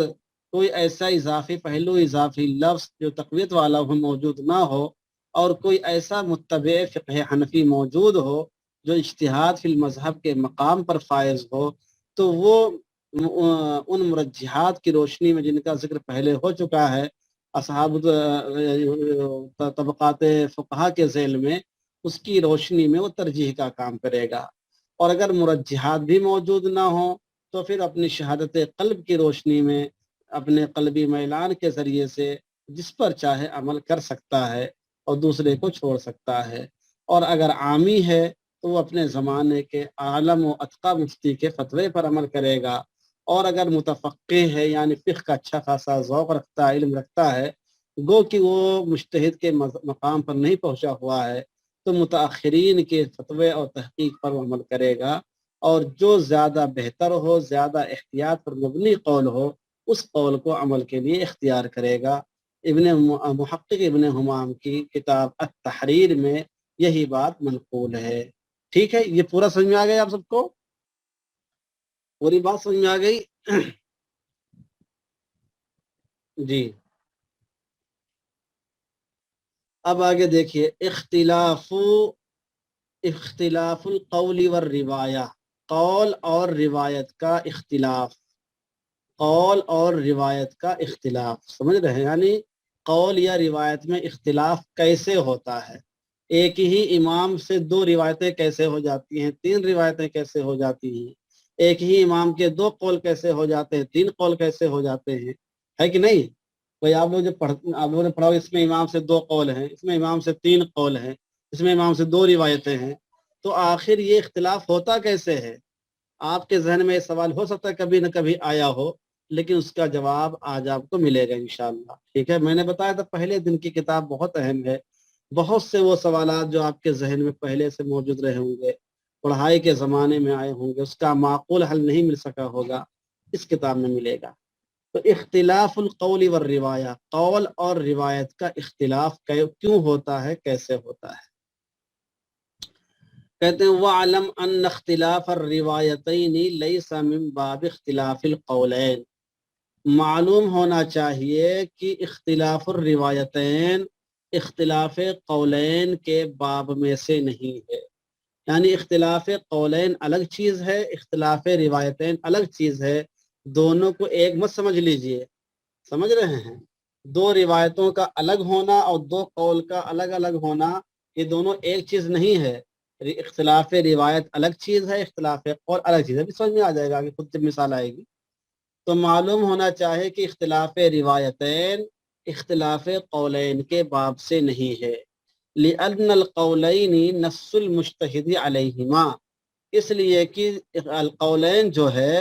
کوئی ایسا اضافی پہلو، اضافی لفظ جو تقویت والا ہو موجود نہ ہو، اور کوئی ایسا متبع فقہ حنفی موجود ہو جو اجتہاد فی المذہب کے مقام پر فائز ہو، تو وہ ان مرجحات کی روشنی میں جن کا ذکر پہلے ہو چکا ہے اصحاب طبقات فقہا کے ذیل میں، اس کی روشنی میں وہ ترجیح کا کام کرے گا، اور اگر مرجحات بھی موجود نہ ہوں تو پھر اپنی شہادت قلب کی روشنی میں اپنے قلبی میلان کے ذریعے سے جس پر چاہے عمل کر سکتا ہے اور دوسرے کو چھوڑ سکتا ہے، اور اگر عامی ہے تو وہ اپنے زمانے کے عالم و اتقا مفتی کے فتوے پر عمل کرے گا، اور اگر متفقہ ہے یعنی فقہ کا اچھا خاصا ذوق رکھتا ہے، علم رکھتا ہے، گو کہ وہ مجتہد کے مقام پر نہیں پہنچا ہوا ہے، تو متاخرین کے فتوے اور تحقیق پر وہ عمل کرے گا اور جو زیادہ بہتر ہو، زیادہ احتیاط پر مبنی قول ہو، اس قول کو عمل کے لیے اختیار کرے گا۔ محقق ابن حمام کی کتاب التحریر میں یہی بات منقول ہے۔ ٹھیک ہے، یہ پورا سمجھ میں آ گیا آپ سب کو؟ پوری بات سمجھ میں آ گئی؟ جی اب آگے دیکھیے، اختلاف القول والروایہ، قول اور روایت کا اختلاف، قول اور روایت کا اختلاف، سمجھ رہے ہیں؟ یعنی قول یا روایت میں اختلاف کیسے ہوتا ہے، ایک ہی امام سے دو روایتیں کیسے ہو جاتی ہیں، تین روایتیں کیسے ہو جاتی ہیں، ایک ہی امام کے دو قول کیسے ہو جاتے ہیں، تین قول کیسے ہو جاتے ہیں، ہے کہ نہیں؟ بھائی آپ لوگ آپ لوگوں نے پڑھا اس میں امام سے دو قول ہیں، اس میں امام سے تین قول ہیں، اس میں امام سے دو روایتیں ہیں، تو آخر یہ اختلاف ہوتا کیسے ہے؟ آپ کے ذہن میں یہ سوال ہو سکتا ہے کبھی نہ کبھی آیا ہو، لیکن اس کا جواب آج آپ کو ملے گا انشاءاللہ۔ ٹھیک ہے، میں نے بتایا تھا پہلے دن کی کتاب بہت اہم ہے، بہت سے وہ سوالات جو آپ کے ذہن میں پہلے سے موجود رہے ہوں گے، پڑھائی کے زمانے میں آئے ہوں گے، اس کا معقول حل نہیں مل سکا ہوگا، اس کتاب میں ملے گا۔ تو اختلاف القول والروایہ، قول اور روایت کا اختلاف کیوں ہوتا ہے، کیسے ہوتا ہے؟ کہتے ہیں وَعْلَمْ أَنَّ اخْتِلَافَ الرِّوَایَتَيْنِ لَيْسَ مِن بَابِ اخْتِلَافِ الْقَوْلَيْنِ، معلوم ہونا چاہیے کہ اختلاف الروایتین اختلاف قولین کے باب میں سے نہیں ہے، یعنی اختلاف قولین الگ چیز ہے، اختلاف روایتین الگ چیز ہے، دونوں کو ایک مت سمجھ لیجئے، سمجھ رہے ہیں؟ دو روایتوں کا الگ ہونا اور دو قول کا الگ الگ ہونا، یہ دونوں ایک چیز نہیں ہے۔ اختلاف روایت الگ چیز ہے، اختلاف قول الگ چیز ہے، بھی سمجھ میں آ جائے گا کہ خود جب مثال آئے گی۔ تو معلوم ہونا چاہے کہ اختلاف روایتین اختلاف قولین کے باب سے نہیں ہے، لِأَنَّ الْقَوْلَيْنِ نَصُّ الْمُجْتَہِدِ عَلَيْهِمَا، اس لیے کہ القولین جو ہے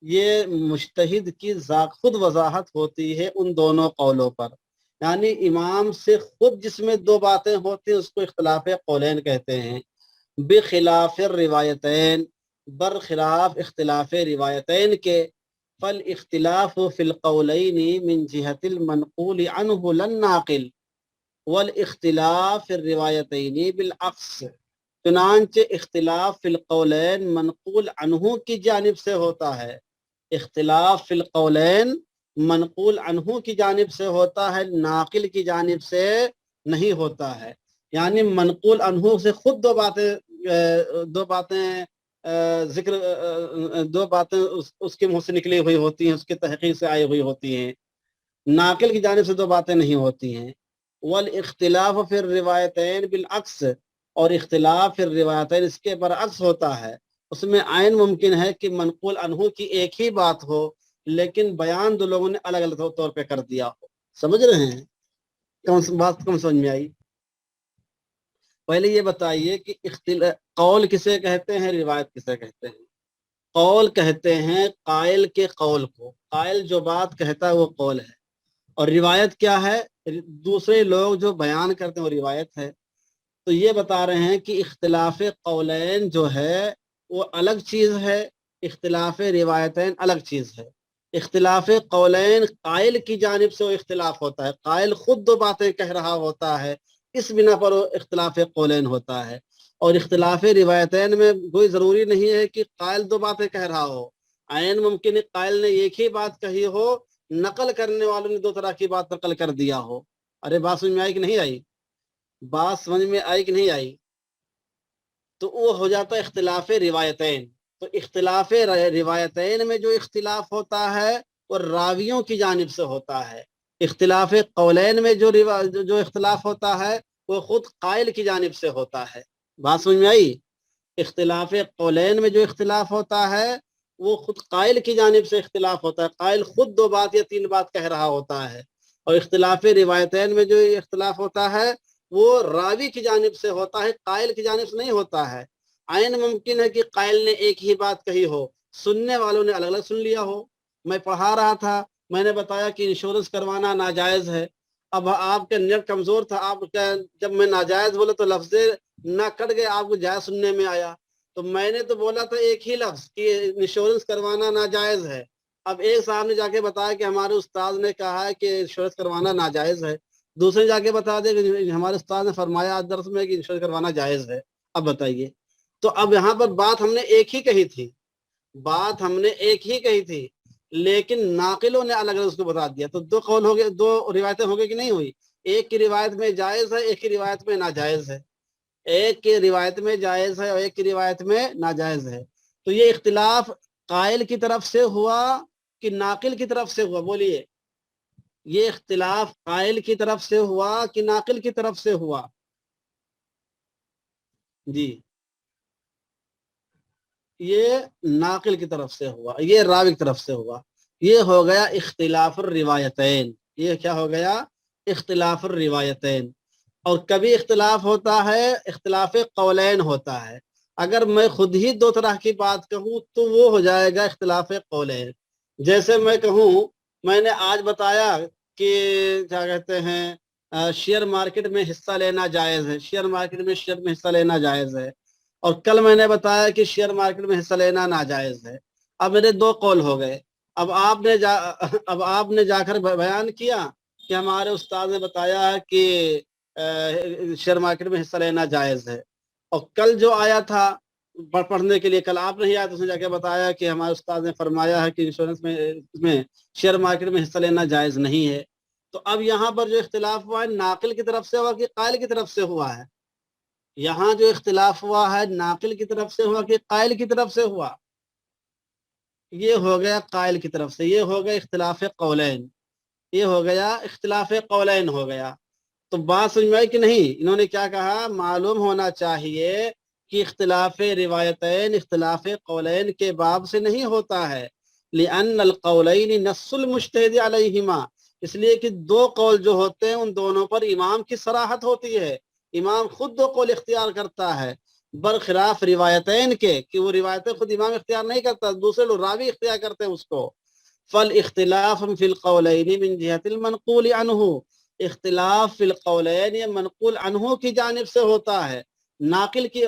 یہ مجتہد کی خود وضاحت ہوتی ہے ان دونوں قولوں پر، یعنی امام سے خود جس میں دو باتیں ہوتی ہیں اس کو اختلاف قولین کہتے ہیں، بخلاف الروایتین، برخلاف اختلاف روایتین کے، فالاختلاف فی القولین من جہت المنقول عنہ للناقل والاختلاف فی الروایتین بالعکس، چنانچہ اختلاف فی القولین منقول عنہ کی جانب سے ہوتا ہے، اختلاف فی القولین منقول عنہ کی جانب سے ہوتا ہے، ناقل کی جانب سے نہیں ہوتا ہے۔ یعنی منقول عنہ سے خود دو باتیں ذکر، دو باتیں اس کے منہ سے نکلی ہوئی ہوتی ہیں، اس کی تحقیق سے آئی ہوئی ہوتی ہیں، ناقل کی جانب سے دو باتیں نہیں ہوتی ہیں۔ والاختلاف فی الروایتین بالعکس، اور اختلاف فی الروایتین اس کے برعکس ہوتا ہے، اس میں عین ممکن ہے کہ منقول عنہ کی ایک ہی بات ہو لیکن بیان دو لوگوں نے الگ الگ طور پہ کر دیا ہو، سمجھ رہے ہیں؟ بات کم سمجھ میں آئی؟ پہلے یہ بتائیے کہ قول کسے کہتے ہیں، روایت کسے کہتے ہیں؟ قول کہتے ہیں قائل کے قول کو، قائل جو بات کہتا ہے وہ قول ہے، اور روایت کیا ہے؟ دوسرے لوگ جو بیان کرتے ہیں وہ روایت ہے۔ تو یہ بتا رہے ہیں کہ اختلاف قولین جو ہے وہ الگ چیز ہے، اختلاف روایتین الگ چیز ہے۔ اختلاف قولین قائل کی جانب سے وہ اختلاف ہوتا ہے، قائل خود دو باتیں کہہ رہا ہوتا ہے، اس بنا پر وہ اختلاف قولین ہوتا ہے۔ اور اختلاف روایتین میں کوئی ضروری نہیں ہے کہ قائل دو باتیں کہہ رہا ہو، عین ممکن ہے قائل نے ایک ہی بات کہی ہو، نقل کرنے والوں نے دو طرح کی بات نقل کر دیا ہو۔ ارے بات سمجھ میں آئی کہ نہیں آئی؟ بات سمجھ میں آئی کہ نہیں آئی؟ تو وہ ہو جاتا ہے اختلاف روایتین۔ تو اختلاف روایتین میں جو اختلاف ہوتا ہے وہ راویوں کی جانب سے ہوتا ہے، اختلاف قولین میں جو اختلاف ہوتا ہے وہ خود قائل کی جانب سے ہوتا ہے۔ بات سمجھ میں آئی؟ اختلاف قولین میں جو اختلاف ہوتا ہے وہ خود قائل کی جانب سے اختلاف ہوتا ہے، قائل خود دو بات یا تین بات کہہ رہا ہوتا ہے، اور اختلاف روایتین میں جو اختلاف ہوتا ہے وہ راوی کی جانب سے ہوتا ہے، قائل کی جانب سے نہیں ہوتا ہے۔ عین ممکن ہے کہ قائل نے ایک ہی بات کہی ہو، سننے والوں نے الگ الگ سن لیا ہو۔ میں پڑھا رہا تھا، میں نے بتایا کہ انشورنس کروانا ناجائز ہے، اب آپ کا نیٹ کمزور تھا، آپ جب میں ناجائز بولے تو لفظ نہ کٹ گئے، آپ کو جائز سننے میں آیا، تو میں نے تو بولا تھا ایک ہی لفظ کہ انشورنس کروانا ناجائز ہے. اب ایک صاحب نے جا کے بتایا کہ ہمارے استاد نے کہا ہے کہ انشورنس کروانا ناجائز ہے, دوسرے جا کے بتا دے کہ ہمارے استاد نے فرمایا آج درس میں کہ انشورنس کروانا جائز ہے. اب بتائیے, تو اب یہاں پر بات ہم نے ایک ہی کہی تھی, بات ہم نے ایک ہی کہی تھی, لیکن ناقلوں نے الگ الگ اس کو بتا دیا. تو دو قول ہو گئے, دو روایتیں ہو گئی کہ نہیں ہوئی؟ ایک کی روایت میں جائز ہے, ایک کی روایت میں ناجائز ہے. ایک کی روایت میں جائز ہے اور ایک کی روایت میں ناجائز ہے. تو یہ اختلاف قائل کی طرف سے ہوا کہ ناقل کی طرف سے ہوا؟ بولیے, یہ اختلاف قائل کی طرف سے ہوا کہ ناقل کی طرف سے ہوا؟ جی, یہ ناقل کی طرف سے ہوا, یہ راوی کی طرف سے ہوا. یہ ہو گیا اختلاف الروایتین. یہ کیا ہو گیا؟ اختلاف الروایتین. اور کبھی اختلاف ہوتا ہے, اختلاف قولین ہوتا ہے. اگر میں خود ہی دو طرح کی بات کہوں تو وہ ہو جائے گا اختلاف قولین. جیسے میں کہوں, میں نے آج بتایا کہ کیا کہتے ہیں شیئر مارکیٹ میں حصہ لینا جائز ہے, شیئر مارکیٹ میں حصہ لینا جائز ہے, اور کل میں نے بتایا کہ شیئر مارکیٹ میں حصہ لینا ناجائز ہے. اب میرے دو قول ہو گئے. اب آپ نے جا کر بیان کیا کہ ہمارے استاد نے بتایا ہے کہ شیئر مارکیٹ میں حصہ لینا جائز ہے, اور کل جو آیا تھا پڑھنے کے لیے, کل آپ نہیں آیا تو اس نے جا کے بتایا کہ ہمارے استاد نے فرمایا ہے کہ انشورنس میں شیئر مارکیٹ میں حصہ لینا جائز نہیں ہے. تو اب یہاں پر جو اختلاف ہوا ہے ناقل کی طرف سے ہوا کہ قائل کی طرف سے ہوا ہے؟ یہاں جو اختلاف ہوا ہے ناقل کی طرف سے ہوا کہ قائل کی طرف سے ہوا؟ یہ ہو گیا قائل کی طرف سے. یہ ہو گیا اختلاف قولین, یہ ہو گیا اختلاف قولین ہو گیا. تو بات سمجھ میں آئی کہ نہیں؟ انہوں نے کیا کہا, معلوم ہونا چاہیے کہ اختلاف روایتین اختلاف قولین کے باب سے نہیں ہوتا ہے. لأن القولین نص المجتہد علیہما, اس لیے کہ دو قول جو ہوتے ہیں ان دونوں پر امام کی صراحت ہوتی ہے, امام خود دو قول اختیار کرتا ہے, برخلاف روایتین کے کہ وہ روایتیں خود امام اختیار نہیں کرتا, دوسرے لوگ راوی اختیار کرتے ہیں اس کو. فالاختلاف فی القولین من جہت المنقول عنہ, اختلاف فی القولین یہ منقول عنہ کی جانب سے ہوتا ہے, ناقل کی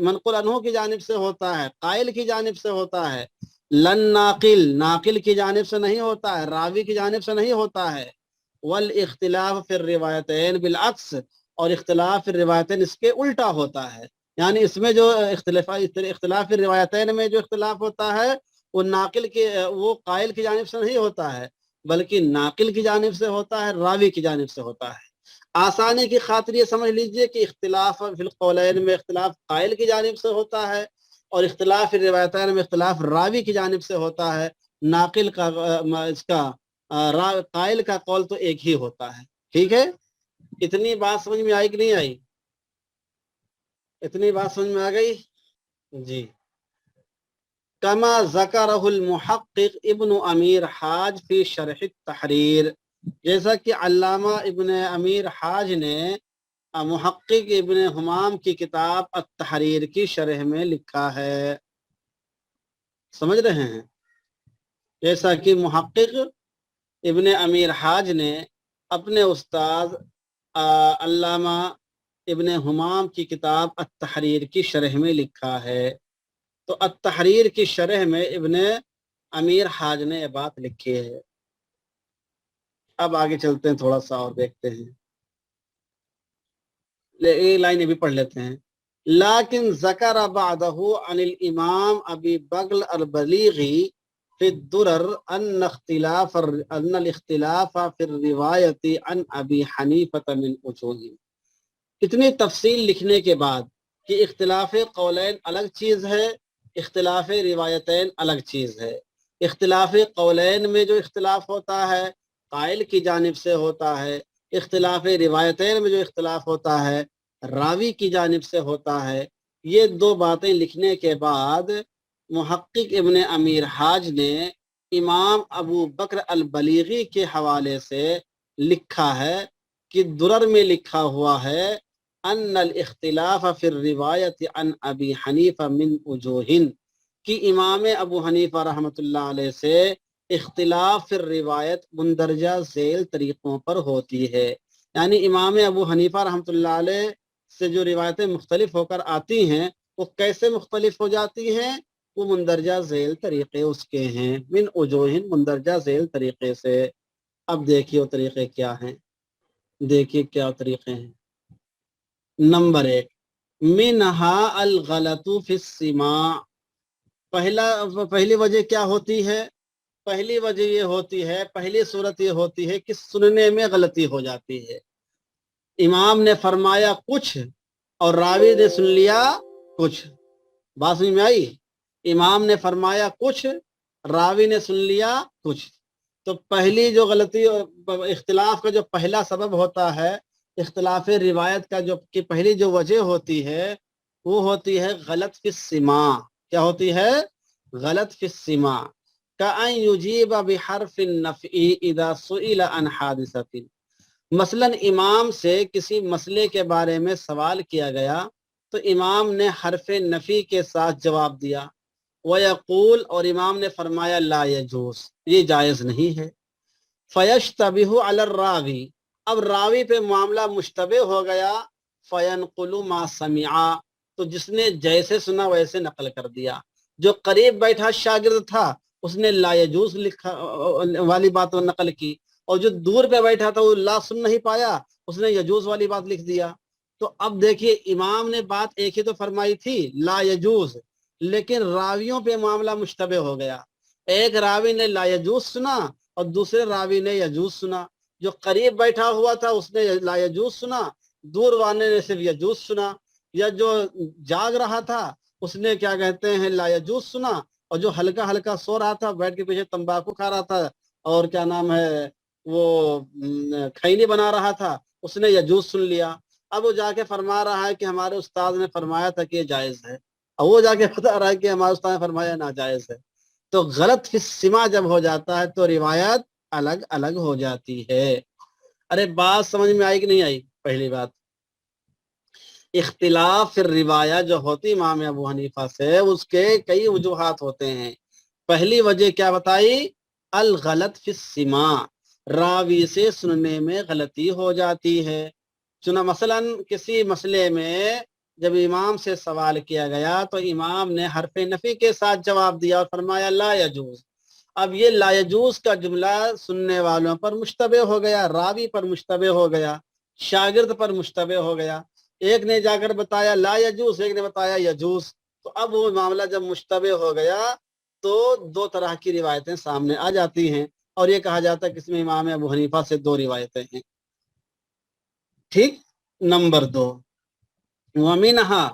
منقول عنہ کی جانب سے ہوتا ہے, قائل کی جانب سے ہوتا ہے. لن ناقل, ناقل کی جانب سے نہیں ہوتا ہے, راوی کی جانب سے نہیں ہوتا ہے. والاختلاف فی الروایتین بالعکس, اور اختلاف فی الروایتین اس کے الٹا ہوتا ہے. یعنی اس میں جو اختلاف روایتین میں جو اختلاف ہوتا ہے وہ ناقل کے وہ قائل کی جانب سے نہیں ہوتا ہے, بلکہ ناقل کی جانب سے ہوتا ہے, راوی کی جانب سے ہوتا ہے. آسانی کی خاطر یہ سمجھ لیجئے کہ اختلاف فی القولین میں اختلاف قائل کی جانب سے ہوتا ہے, اور اختلاف روایتین میں اختلاف راوی کی جانب سے ہوتا ہے. ناقل کا اس کا قائل کا قول تو ایک ہی ہوتا ہے. ٹھیک ہے, اتنی بات سمجھ میں آئی کہ نہیں آئی؟ اتنی بات سمجھ میں آ گئی؟ جی. کما ذکرہ المحقق ابن امیر حاج فی شرح التحریر, جیسا کہ علامہ ابن امیر حاج نے محقق ابن حمام کی کتاب التحریر کی شرح میں لکھا ہے. سمجھ رہے ہیں؟ جیسا کہ محقق ابن امیر حاج نے اپنے استاد علامہ ابن حمام کی کتاب التحریر کی شرح میں لکھا ہے. تو التحریر کی شرح میں ابن امیر حاج نے یہ بات لکھی ہے. اب آگے چلتے ہیں, تھوڑا سا اور دیکھتے ہیں, یہ لائن بھی پڑھ لیتے ہیں. لیکن ذکر بعدہ عن الامام ابی بکر البلیغی فی الدرر ان الاختلاف فی الروایت عن ابی حنیفہ من وجوہ. اتنی تفصیل لکھنے کے بعد کہ اختلاف قولین الگ چیز ہے, اختلاف روایتین الگ چیز ہے. اختلاف قولین میں جو اختلاف ہوتا ہے قائل کی جانب سے ہوتا ہے, اختلاف روایتین میں جو اختلاف ہوتا ہے راوی کی جانب سے ہوتا ہے. یہ دو باتیں لکھنے کے بعد محقق ابن امیر حاج نے امام ابو بکر البلیغی کے حوالے سے لکھا ہے کہ درر میں لکھا ہوا ہے ان الاختلاف فی الروایت عن ابی حنیفہ من وجوہ, کہ امام ابو حنیفہ رحمۃ اللہ علیہ سے اختلاف فی الروایت مندرجہ ذیل طریقوں پر ہوتی ہے. یعنی امام ابو حنیفہ رحمۃ اللہ علیہ سے جو روایتیں مختلف ہو کر آتی ہیں وہ کیسے مختلف ہو جاتی ہیں؟ وہ مندرجہ ذیل طریقے اس کے ہیں، من وجوہ، مندرجہ ذیل طریقے سے۔ اب دیکھیے وہ طریقے کیا ہیں، دیکھیے کیا طریقے ہیں۔ نمبر 1، منہا الغلط فی السماع، پہلی وجہ کیا ہوتی ہے؟ پہلی وجہ یہ ہوتی ہے، پہلی صورت یہ ہوتی ہے کہ سننے میں غلطی ہو جاتی ہے۔ امام نے فرمایا کچھ اور راوی نے سن لیا کچھ، بات سمجھ میں آئی؟ امام نے فرمایا کچھ، راوی نے سن لیا کچھ۔ تو پہلی جو غلطی، اختلاف کا جو پہلا سبب ہوتا ہے، اختلاف روایت کا جو کہ پہلی جو وجہ ہوتی ہے وہ ہوتی ہے غلط فی السماع۔ کیا ہوتی ہے؟ غلط فی السماع، کأن یجیب بحرف النفی اذا سئل عن حادثۃ، مثلا امام سے کسی مسئلے کے بارے میں سوال کیا گیا تو امام نے حرف نفی کے ساتھ جواب دیا، وَيَقُول، اور امام نے فرمایا لا يجوز، یہ جائز نہیں ہے۔ فَيَشْتَبِهُ عَلَى الرَّاوِي، اب راوی پہ معاملہ مشتبہ ہو گیا، فَيَنْقُلُ مَا سَمِعَ، تو جس نے جیسے سنا ویسے نقل کر دیا۔ جو قریب بیٹھا شاگرد تھا اس نے لا يجوز لکھا والی بات نقل کی، اور جو دور پہ بیٹھا تھا وہ لا سن نہیں پایا، اس نے یجوز والی بات لکھ دیا۔ تو اب دیکھیے امام نے بات ایک ہی تو فرمائی تھی، لا يجوز، لیکن راویوں پہ معاملہ مشتبہ ہو گیا۔ ایک راوی نے لا يجوز سنا اور دوسرے راوی نے یجوز سنا۔ جو قریب بیٹھا ہوا تھا اس نے لا يجوز سنا، دور والے نے صرف یجوز سنا، یا جو جاگ رہا تھا اس نے کیا کہتے ہیں لا يجوز سنا، اور جو ہلکا ہلکا سو رہا تھا، بیٹھ کے پیچھے تمباکو کھا رہا تھا اور کیا نام ہے وہ کھینی بنا رہا تھا، اس نے یجوز سن لیا۔ اب وہ جا کے فرما رہا ہے کہ ہمارے استاد نے فرمایا تھا کہ یہ جائز ہے، اور وہ جا کے بتا رہا ہے کہ ہمارے استاد نے فرمایا ناجائز ہے۔ تو غلط فی السماع جب ہو جاتا ہے تو روایت الگ الگ ہو جاتی ہے۔ ارے بات سمجھ میں آئی کہ نہیں آئی؟ پہلی بات، اختلاف فی الروایہ جو ہوتی امام ابو حنیفہ سے، اس کے کئی وجوہات ہوتے ہیں۔ پہلی وجہ کیا بتائی؟ الغلط فی السماع، راوی سے سننے میں غلطی ہو جاتی ہے۔ چنا مثلا کسی مسئلے میں جب امام سے سوال کیا گیا تو امام نے حرف نفی کے ساتھ جواب دیا اور فرمایا لا يجوز۔ اب یہ لا يجوز کا جملہ سننے والوں پر مشتبہ ہو گیا، راوی پر مشتبہ ہو گیا، شاگرد پر مشتبہ ہو گیا۔ ایک نے جا کر بتایا لا يجوز، ایک نے بتایا يجوز، تو اب وہ معاملہ جب مشتبہ ہو گیا تو دو طرح کی روایتیں سامنے آ جاتی ہیں، اور یہ کہا جاتا ہے کہ اس میں امام ابو حنیفہ سے دو روایتیں ہیں۔ ٹھیک، نمبر 2، ومنہا،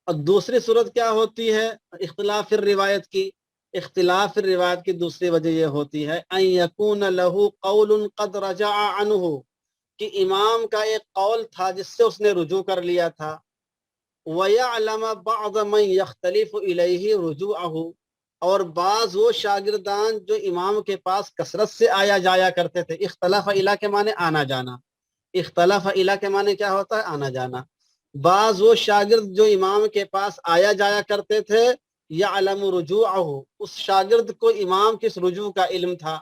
اور دوسری صورت کیا ہوتی ہے اختلاف الروایت کی؟ اختلاف الروایت کی دوسری وجہ یہ ہوتی ہے ان یکون لہ قول قد رجع عنہ، کہ امام کا ایک قول تھا جس سے اس نے رجوع کر لیا تھا، وَيَعْلَمَ بَعْضَ مَنْ يَخْتَلِفُ إِلَيْهِ رُجُوعَهُ، اور بعض وہ شاگردان جو امام کے پاس کثرت سے آیا جایا کرتے تھے، اختلاف الی کے معنی آنا جانا، اختلاف الی کے معنی کیا ہوتا ہے؟ آنا جانا۔ بعض وہ شاگرد جو امام کے پاس آیا جایا کرتے تھے، یعلم رجوعہ، اس شاگرد کو امام کس رجوع کا علم تھا،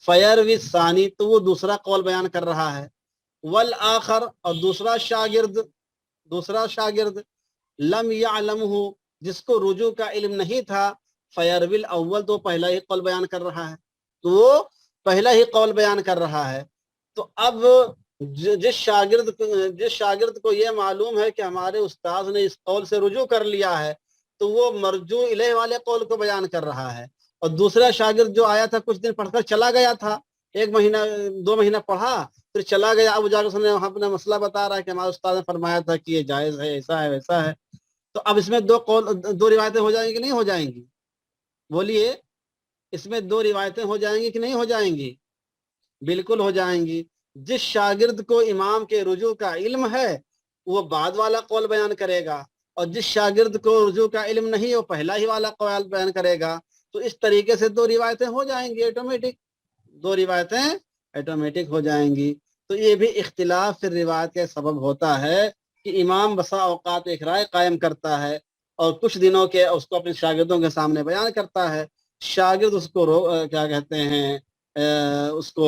فیروی ثانی، تو وہ دوسرا قول بیان کر رہا ہے، والآخر، اور دوسرا شاگرد لم یعلمہ، جس کو رجوع کا علم نہیں تھا، فیروی الاول، تو پہلا ہی قول بیان کر رہا ہے، تو وہ پہلا ہی قول بیان کر رہا ہے۔ تو اب جس شاگرد کو یہ معلوم ہے کہ ہمارے استاد نے اس قول سے رجوع کر لیا ہے، تو وہ مرجوع الیہ والے قول کو بیان کر رہا ہے، اور دوسرا شاگرد جو آیا تھا کچھ دن پڑھ کر چلا گیا تھا، 1 مہینہ 2 مہینہ پڑھا پھر چلا گیا، اب جا کر وہاں اپنا مسئلہ بتا رہا ہے کہ ہمارے استاد نے فرمایا تھا کہ یہ جائز ہے، ایسا ہے ویسا ہے۔ تو اب اس میں دو روایتیں ہو جائیں گی کہ نہیں ہو جائیں گی؟ بولیے، اس میں 2 روایتیں ہو جائیں گی کہ نہیں ہو جائیں گی؟ بالکل ہو جائیں گی۔ جس شاگرد کو امام کے رجوع کا علم ہے وہ بعد والا قول بیان کرے گا، اور جس شاگرد کو رجوع کا علم نہیں وہ پہلا ہی والا قول بیان کرے گا۔ تو اس طریقے سے 2 روایتیں ہو جائیں گی آٹومیٹک، 2 روایتیں آٹومیٹک ہو جائیں گی۔ تو یہ بھی اختلاف فی روایت کا سبب ہوتا ہے کہ امام بسا اوقات ایک رائے قائم کرتا ہے اور کچھ دنوں کے اس کو اپنے شاگردوں کے سامنے بیان کرتا ہے، شاگرد اس کو کیا کہتے ہیں اس کو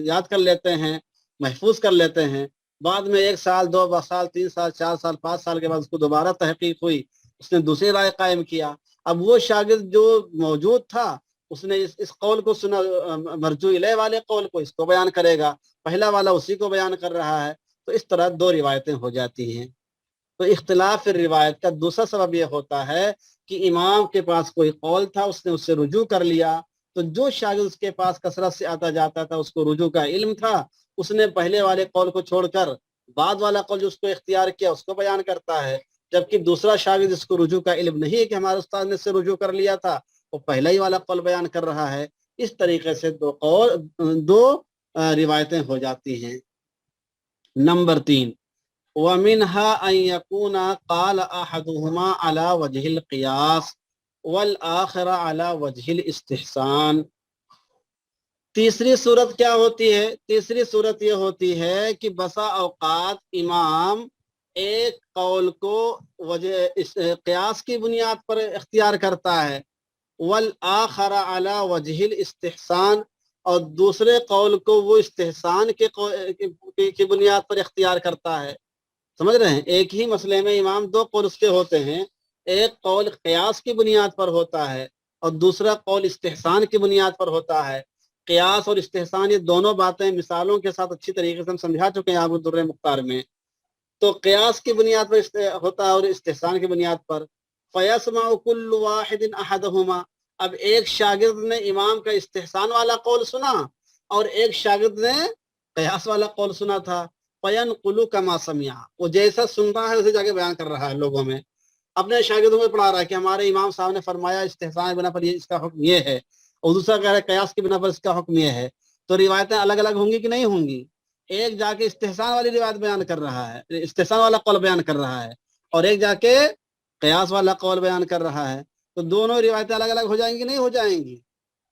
یاد کر لیتے ہیں، محفوظ کر لیتے ہیں، بعد میں 1 سال 2 سال 3 سال 4 سال 5 سال کے بعد اس کو دوبارہ تحقیق ہوئی اس نے دوسری رائے قائم کیا. اب وہ شاگرد جو موجود تھا اس نے اس قول کو سنا، مرجو الیہ والے قول کو، اس کو بیان کرے گا، پہلا والا اسی کو بیان کر رہا ہے. تو اس طرح دو روایتیں ہو جاتی ہیں. تو اختلاف فی الروایت کا دوسرا سبب یہ ہوتا ہے کہ امام کے پاس کوئی قول تھا، اس نے اس سے رجوع کر لیا، تو جو شاگرد اس کے پاس کثرت سے آتا جاتا تھا، اس کو رجوع کا علم تھا، اس نے پہلے والے قول کو چھوڑ کر بعد والا قول جو اس کو اختیار کیا اس کو بیان کرتا ہے. جبکہ دوسرا شاگرد اس کو رجوع کا علم نہیں ہے کہ ہمارے استاد نے اس سے رجوع کر لیا تھا، وہ پہلا ہی والا قول بیان کر رہا ہے. اس طریقے سے دو روایتیں ہو جاتی ہیں. نمبر 3، وَمِنْهَا أَنْ يَكُونَ قَالَ أَحَدُهُمَا عَلَى وَجْهِ الْقِيَاسِ وَالْآخِرَ عَلَى وَجْهِ الْإِسْتِحْسَانِ. تیسری صورت کیا ہوتی ہے؟ تیسری صورت یہ ہوتی ہے کہ بسا اوقات امام ایک قول کو وجہ قیاس کی بنیاد پر اختیار کرتا ہے، والآخر علی وجہ الاستحسان، اور دوسرے قول کو وہ استحسان کی بنیاد پر اختیار کرتا ہے. سمجھ رہے ہیں؟ ایک ہی مسئلے میں امام دو قول اس کے ہوتے ہیں، ایک قول قیاس کی بنیاد پر ہوتا ہے اور دوسرا قول استحسان کی بنیاد پر ہوتا ہے. قیاس اور استحسان یہ دونوں باتیں مثالوں کے ساتھ اچھی طریقے سے ہم سمجھا چکے ہیں آپ کو درر مختار میں. تو قیاس کی بنیاد پر ہوتا ہے اور استحسان کی بنیاد پر. فَيَسْمَعُ كُلُّ وَاحِدٍ أَحَدَهُمَا، اب ایک شاگرد نے امام کا استحسان والا قول سنا اور ایک شاگرد نے قیاس والا قول سنا تھا. فَيَنْقُلُ كَمَا سَمِعَ، وہ جیسا سن رہا ہے اسے جا کے بیان کر رہا ہے لوگوں میں، اپنے شاگردوں میں پڑھا رہا ہے کہ ہمارے امام صاحب نے فرمایا استحسان بنا پر اس کا حکم یہ ہے، اور دوسرا کہہ رہا ہے قیاس کی بنا پر اس کا حکم یہ ہے. تو روایتیں الگ الگ ہوں گی کہ نہیں ہوں گی؟ ایک جا کے استحسان والی روایت بیان کر رہا ہے، استحسان والا قول بیان کر رہا ہے، اور ایک جا کے قیاس والا قول بیان کر رہا ہے. تو دونوں روایتیں الگ الگ ہو جائیں گی نہیں ہو جائیں گی؟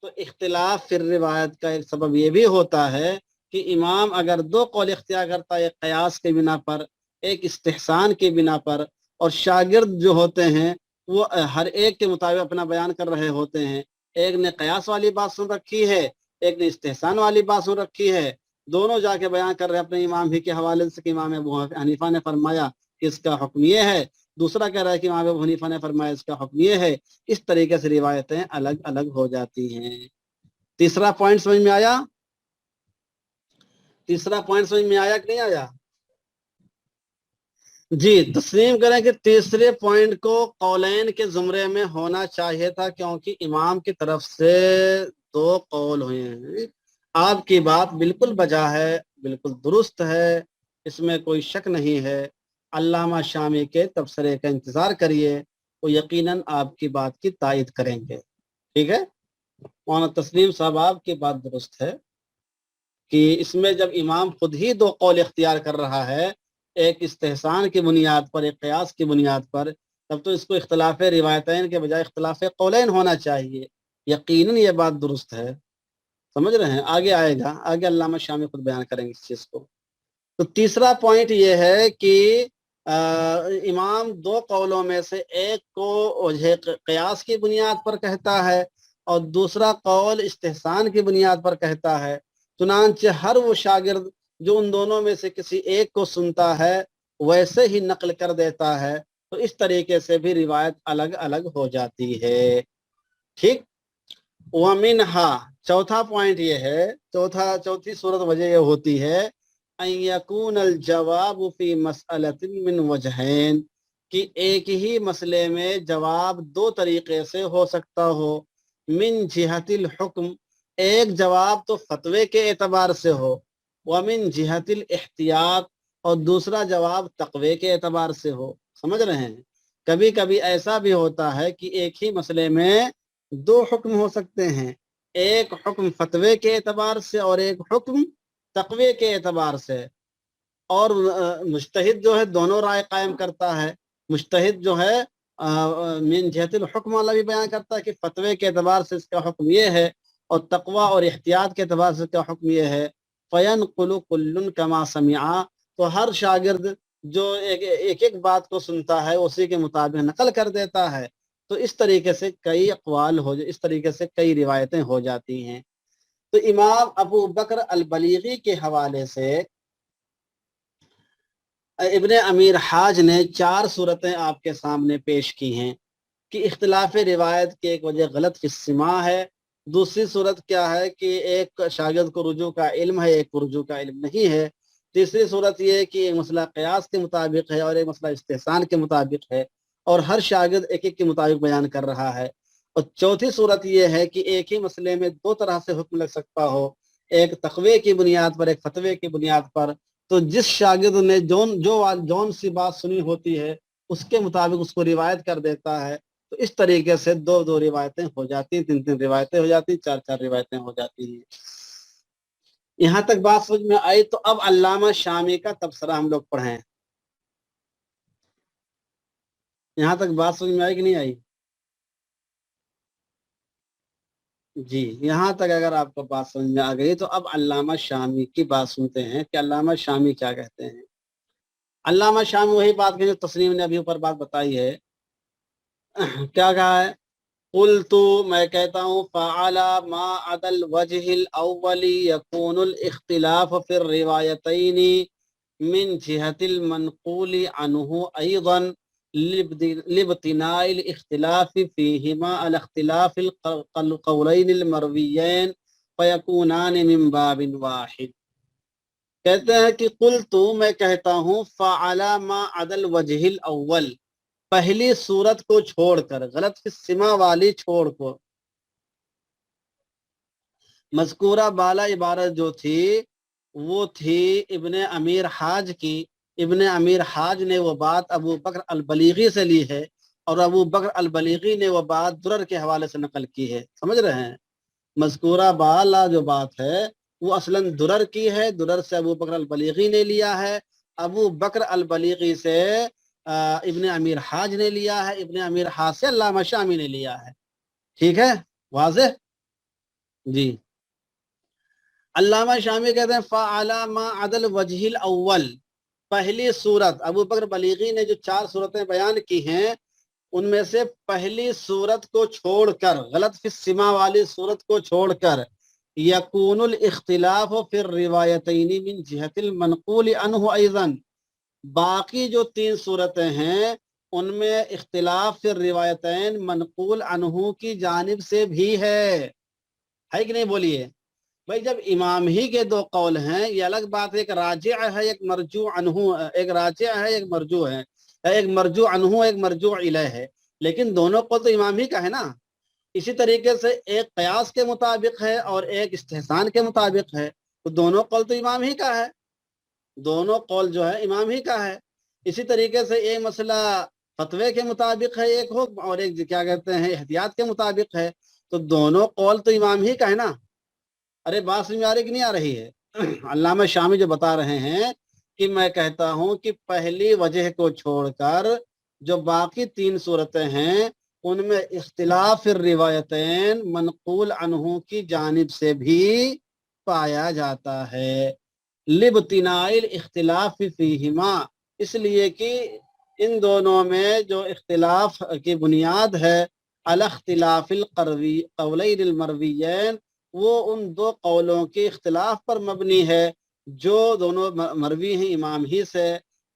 تو اختلاف فی الروایت کا ایک سبب یہ بھی ہوتا ہے کہ امام اگر دو قول اختیار کرتا ہے، ایک قیاس کے بنا پر ایک استحسان کی بنا پر، اور شاگرد جو ہوتے ہیں وہ ہر ایک کے مطابق اپنا بیان کر رہے ہوتے ہیں، ایک نے قیاس والی بات سن رکھی ہے، ایک نے استحسان والی بات سن رکھی ہے، دونوں جا کے بیان کر رہے اپنے امام ہی کے حوالے سے کہ امام ابو حنیفہ نے فرمایا کہ اس کا حکم یہ ہے، دوسرا کہہ رہا ہے کہ امام ابو حنیفہ نے فرمایا اس کا حکم یہ ہے. اس طریقے سے روایتیں الگ الگ ہو جاتی ہیں. تیسرا پوائنٹ سمجھ میں آیا؟ تیسرا پوائنٹ سمجھ میں آیا کہ نہیں آیا؟ جی تسلیم کریں کہ تیسرے پوائنٹ کو قولین کے زمرے میں ہونا چاہیے تھا، کیونکہ امام کی طرف سے دو قول ہوئے ہیں. آپ کی بات بالکل بجا ہے، بالکل درست ہے، اس میں کوئی شک نہیں ہے. علامہ شامی کے تبصرے کا انتظار کریے، وہ یقیناً آپ کی بات کی تائید کریں گے. ٹھیک ہے؟ مولانا تسلیم صاحب آپ کی بات درست ہے کہ اس میں جب امام خود ہی دو قول اختیار کر رہا ہے، ایک استحسان کی بنیاد پر ایک قیاس کی بنیاد پر، تب تو اس کو اختلاف روایتین کے بجائے اختلاف قولین ہونا چاہیے. یقیناً یہ بات درست ہے. سمجھ رہے ہیں؟ آگے آئے گا، آگے علامہ شامی خود بیان کریں گے اس چیز کو. تو تیسرا پوائنٹ یہ ہے کہ امام دو قولوں میں سے ایک کو وجہ قیاس کی بنیاد پر کہتا ہے اور دوسرا قول استحسان کی بنیاد پر کہتا ہے. چنانچہ ہر وہ شاگرد جو ان دونوں میں سے کسی ایک کو سنتا ہے ویسے ہی نقل کر دیتا ہے. تو اس طریقے سے بھی روایت الگ الگ ہو جاتی ہے. ٹھیک. وَمِنْهَا، چوتھا پوائنٹ یہ ہے، چوتھی صورت وجہ یہ ہوتی ہے أَن يَكُونَ الْجَوَابُ فِي مَسْأَلَةٍ مِّن وَجْهَيْنِ، کہ ایک ہی مسئلے میں جواب دو طریقے سے ہو سکتا ہو. من جہت الحکم، ایک جواب تو فتوے کے اعتبار سے ہو، ومن جہت الاحتیاط، اور دوسرا جواب تقوی کے اعتبار سے ہو. سمجھ رہے ہیں؟ کبھی کبھی ایسا بھی ہوتا ہے کہ ایک ہی مسئلے میں دو حکم ہو سکتے ہیں، ایک حکم فتوے کے اعتبار سے اور ایک حکم تقوی کے اعتبار سے. اور مجتہد جو ہے دونوں رائے قائم کرتا ہے. مجتہد جو ہے من جہت الحکم والا بھی بیان کرتا ہے کہ فتوے کے اعتبار سے اس کا حکم یہ ہے، اور تقوی اور احتیاط کے اعتبار سے اس کا حکم یہ ہے. فَيَنْقُلُ كُلٌّ كَمَا سَمِعَ، تو ہر شاگرد جو ایک ایک بات کو سنتا ہے اسی کے مطابق نقل کر دیتا ہے. تو اس طریقے سے کئی اقوال اس طریقے سے کئی روایتیں ہو جاتی ہیں. تو امام ابو بکر البلیغی کے حوالے سے ابن امیر حاج نے 4 صورتیں آپ کے سامنے پیش کی ہیں کہ اختلاف روایت کی ایک وجہ غلط فی السماع ہے، دوسری صورت کیا ہے کہ ایک شاگرد کو رجوع کا علم ہے، ایک کو رجوع کا علم نہیں ہے، تیسری صورت یہ ہے کہ ایک مسئلہ قیاس کے مطابق ہے اور ایک مسئلہ استحسان کے مطابق ہے، اور ہر شاگرد ایک ایک کے مطابق بیان کر رہا ہے، اور چوتھی صورت یہ ہے کہ ایک ہی مسئلے میں 2 طرح سے حکم لگ سکتا ہو، ایک تقوی کی بنیاد پر، ایک فتوے کی بنیاد پر، تو جس شاگرد نے جون سی بات سنی ہوتی ہے اس کے مطابق اس کو روایت کر دیتا ہے، تو اس طریقے سے 2 روایتیں ہو جاتی ہیں، 3 روایتیں ہو جاتی ہیں، 4 روایتیں ہو جاتی ہیں۔ یہاں تک بات سمجھ میں آئی؟ تو اب علامہ شامی کا تبصرہ ہم لوگ پڑھیں۔ یہاں تک بات سمجھ میں آئی کہ نہیں آئی؟ جی، یہاں تک اگر آپ کو بات سمجھ میں آ گئی تو اب علامہ شامی کی بات سنتے ہیں کہ علامہ شامی کیا کہتے ہیں۔ علامہ شامی وہی بات کہ جو تسنیم نے ابھی اوپر بات بتائی ہے، کیا کہا ہے؟ قلت، میں کہتا ہوں، فعلی ما عدا الوجہ الاول یکون الاختلاف فی الروایتین من جہت المنقول عنہ ایضا لابتناء الاختلاف فیہما على اختلاف القولین المرویین فیکونان من باب واحد۔ کہتے ہیں کہ قلت، میں کہتا ہوں، فعلی ما عدا الوجہ الاول، پہلی صورت کو چھوڑ کر، غلط فی السماع والی چھوڑ کو، مذکورہ بالا عبارت جو تھی وہ تھی ابن امیر حاج کی۔ ابن امیر حاج نے وہ بات ابو بکر البلیغی سے لی ہے، اور ابو بکر البلیغی نے وہ بات درر کے حوالے سے نقل کی ہے، سمجھ رہے ہیں؟ مذکورہ بالا جو بات ہے وہ اصلاً درر کی ہے، درر سے ابو بکر البلیغی نے لیا ہے، ابو بکر البلیغی سے ابن امیر حاج نے لیا ہے، ابن امیر حاج سے علامہ شامی نے لیا ہے۔ ٹھیک ہے، واضح؟ جی، علامہ شامی کہتے ہیں فعلی ما عدا الوجہ الاول، پہلی صورت، ابو بکر بلیغی نے جو 4 صورتیں بیان کی ہیں ان میں سے پہلی صورت کو چھوڑ کر، غلط فی السماع والی صورت کو چھوڑ کر، یکون الاختلاف فی الروایتین من جہت المنقول عنہ ایضا، باقی جو 3 صورتیں ہیں ان میں اختلاف فی الروایتین منقول عنہ کی جانب سے بھی ہے کہ نہیں؟ بولیے بھائی، جب امام ہی کے 2 قول ہیں، یہ الگ بات ہے، ایک راجع ہے ایک مرجوع عنہ، ایک راجع ہے ایک مرجوع ہے، ایک مرجوع عنہ ایک مرجوع الیہ ہے، لیکن دونوں قول تو امام ہی کا ہے نا۔ اسی طریقے سے ایک قیاس کے مطابق ہے اور ایک استحسان کے مطابق ہے، تو دونوں قول تو امام ہی کا ہے، دونوں قول جو ہے امام ہی کا ہے۔ اسی طریقے سے ایک مسئلہ فتوے کے مطابق ہے ایک حکم، اور ایک کیا کہتے ہیں احتیاط کے مطابق ہے، تو دونوں قول تو امام ہی کا ہے نا۔ ارے بات سمجھ میں آ رہی کہ نہیں آ رہی ہے؟ علامہ شامی جو بتا رہے ہیں کہ میں کہتا ہوں کہ پہلی وجہ کو چھوڑ کر جو باقی 3 صورتیں ہیں ان میں اختلاف الروایتین منقول عنہ کی جانب سے بھی پایا جاتا ہے، لابتناء الاختلاف فیہما، اس لیے کہ ان دونوں میں جو اختلاف کی بنیاد ہے، علی اختلاف القولین المرویین، وہ ان 2 قولوں کے اختلاف پر مبنی ہے جو دونوں مروی ہیں امام ہی سے،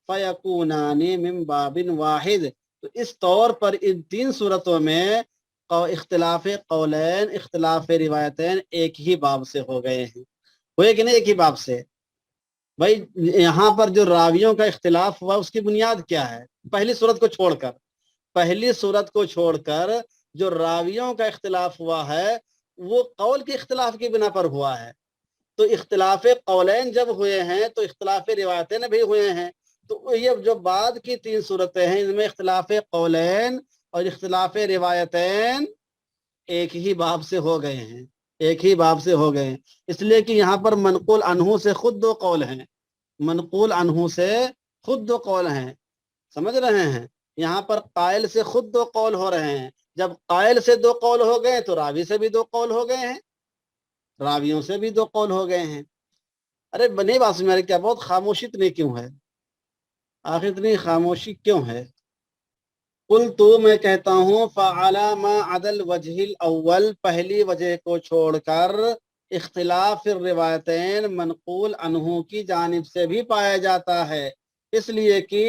فیکونان من باب واحد، تو اس طور پر ان 3 صورتوں میں اختلاف قولین، اختلاف روایتین ایک ہی باب سے ہو گئے ہیں، ہوئے کہ نہیں ایک ہی باب سے؟ بھائی یہاں پر جو راویوں کا اختلاف ہوا اس کی بنیاد کیا ہے؟ پہلی صورت کو چھوڑ کر، پہلی صورت کو چھوڑ کر جو راویوں کا اختلاف ہوا ہے وہ قول کے اختلاف کی بنا پر ہوا ہے، تو اختلاف قولین جب ہوئے ہیں تو اختلاف روایتین بھی ہوئے ہیں، تو یہ جو بعد کی 3 صورتیں ہیں ان میں اختلاف قولین اور اختلاف روایتین ایک ہی باب سے ہو گئے ہیں، ایک ہی باب سے ہو گئے ہیں، اس لیے کہ یہاں پر منقول عنہ سے خود 2 قول ہیں، منقول عنہ سے خود 2 قول ہیں، سمجھ رہے ہیں؟ یہاں پر قائل سے خود 2 قول ہو رہے ہیں، جب قائل سے 2 قول ہو گئے تو راوی سے بھی 2 قول ہو گئے ہیں، راویوں سے بھی 2 قول ہو گئے ہیں۔ ارے بنی بات میں کیا بہت خاموشی اتنی کیوں ہے؟ آخر اتنی خاموشی کیوں ہے؟ قلت، میں کہتا ہوں، فعلی ما عدا الوجہ الاول، پہلی وجہ کو چھوڑ کر اختلاف الروایتین منقول عنہ کی جانب سے بھی پایا جاتا ہے، اس لیے کہ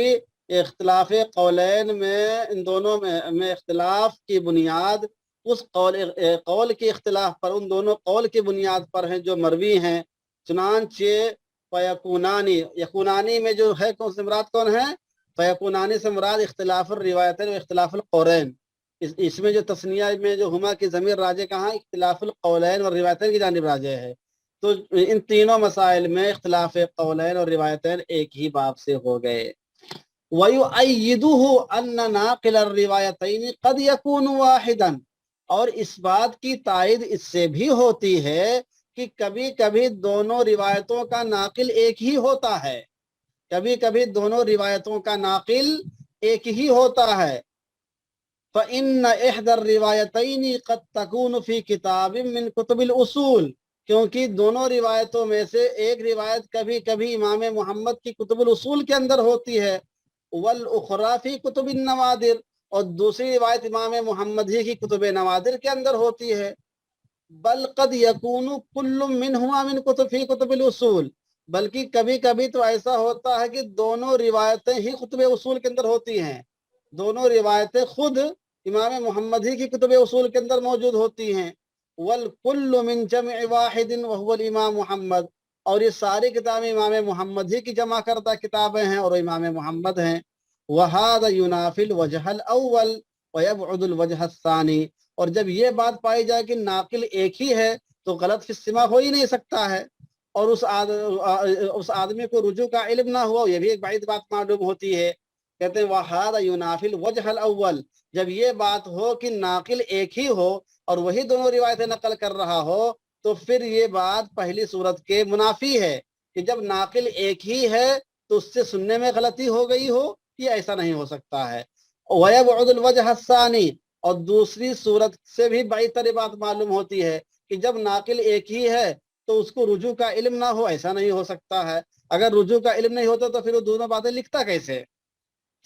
اختلاف قولین میں ان دونوں میں اختلاف کی بنیاد اس قول کے اختلاف پر، ان دونوں قول کی بنیاد پر ہیں جو مروی ہیں. چنانچہ فیکونانی، یکونانی میں جو ہے کون سے مراد کون ہے؟ فیکونانی سے مراد اختلاف الروایتین و اختلاف القولین. اس میں جو تثنیہ میں جو ہما کی ضمیر راجع کہاں؟ اختلاف القولین اور روایتین کی جانب راجع ہے. تو ان تینوں مسائل میں اختلاف قولین اور روایتین ایک ہی باب سے ہو گئے. وَيُؤَيِّدُهُ أَنَّ نَاقِلَ الرِّوَایَتَيْنِ قَدْ يَكُونُ وَاحِدًا، اور اس بات کی تائید اس سے بھی ہوتی ہے کہ کبھی کبھی دونوں روایتوں کا ناقل ایک ہی ہوتا ہے، کبھی کبھی دونوں روایتوں کا ناقل ایک ہی ہوتا ہے. فَإِنَّ إِحْدَى الرِّوَایَتَيْنِ قَدْ تَكُونُ فِي كِتَابٍ مِّن كُتُبِ الْأُصُول، کیونکہ دونوں روایتوں میں سے ایک روایت کبھی کبھی امام محمد کی کتب الاصول کے اندر ہوتی ہے، وَالْأُخْرَى فِي كُتُبِ النَّوَادِرِ، اور دوسری روایت امام محمد ہی کی کتب نوادر کے اندر ہوتی ہے. بل قد یکون کل منہما من کتب فی کتب الاصول، بلکہ کبھی کبھی تو ایسا ہوتا ہے کہ دونوں روایتیں ہی کتب اصول کے اندر ہوتی ہیں، دونوں روایتیں خود امام محمد ہی کی کتب اصول کے اندر موجود ہوتی ہیں. والکل من جمع واحد وهو الامام محمد، اور یہ ساری کتابیں امام محمد ہی کی جمع کردہ کتابیں ہیں اور امام محمد ہیں. وَهَذَا يُنَافِي الْوَجْهَ الْأَوَّلِ وَيَبْعُدُ الْوَجْهَ الثَّانِي، اور جب یہ بات پائی جائے کہ ناقل ایک ہی ہے تو غلط فی السماع ہو ہی نہیں سکتا ہے، اور اس آدمی کو رجوع کا علم نہ ہوا، یہ بھی ایک بعید بات معلوم ہوتی ہے. کہتے ہیں وَهَذَا يُنَافِي الْوَجْهَ الْأَوَّلِ، جب یہ بات ہو کہ ناقل ایک ہی ہو اور وہی دونوں روایتیں نقل کر رہا ہو، تو پھر یہ بات پہلی صورت کے منافی ہے کہ جب ناقل ایک ہی ہے تو اس سے سننے میں غلطی ہو گئی ہو، یہ ایسا نہیں ہو سکتا ہے. وَيَبْعُدُ الْوَجْهَ الثَّانِي، اور دوسری صورت سے بھی بعید تر بات معلوم ہوتی ہے کہ جب ناقل ایک ہی ہے تو اس کو رجوع کا علم نہ ہو، ایسا نہیں ہو سکتا ہے. اگر رجوع کا علم نہیں ہوتا تو پھر وہ دونوں باتیں لکھتا کیسے؟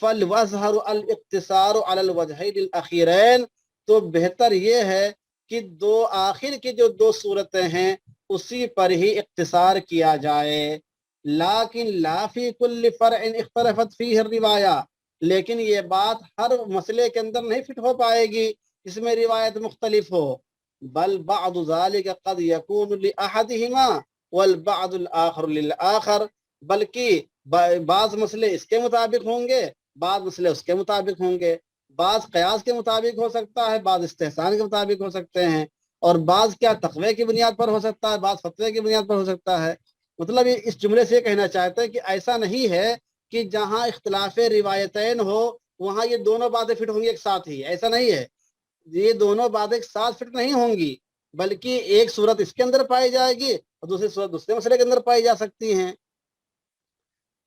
فَالْوَظْهَرُ الْاِقْتِصَارُ عَلَى الْوَجْهَيْنِ الْأَخِيرَيْنِ، تو بہتر یہ ہے کہ آخر کی جو دو صورتیں ہیں اسی پر ہی اقتصار کیا جائے. لیکن لا فی کل فرع اختلفت فیہ الروایہ، لیکن یہ بات ہر مسئلے کے اندر نہیں فٹ ہو پائے گی اس میں روایت مختلف ہو. بل بعض ذلك قد يكون لأحدهما والبعض الآخر للآخر، بلکہ بعض مسئلے اس کے مطابق ہوں گے، بعض مسئلے اس کے مطابق ہوں گے، بعض قیاس کے مطابق ہو سکتا ہے، بعض استحسان کے مطابق ہو سکتے ہیں، اور بعض کیا تقوی کی بنیاد پر ہو سکتا ہے، بعض فتوے کی بنیاد پر ہو سکتا ہے. مطلب اس جملے سے یہ کہنا چاہتے ہیں کہ ایسا نہیں ہے کہ جہاں اختلاف روایتین ہو وہاں یہ دونوں باتیں فٹ ہوں گی ایک ساتھ ہی، ایسا نہیں ہے. یہ دونوں باتیں ایک ساتھ فٹ نہیں ہوں گی، بلکہ ایک صورت اس کے اندر پائی جائے گی اور دوسری صورت دوسرے مسئلے کے اندر پائی جا سکتی ہیں.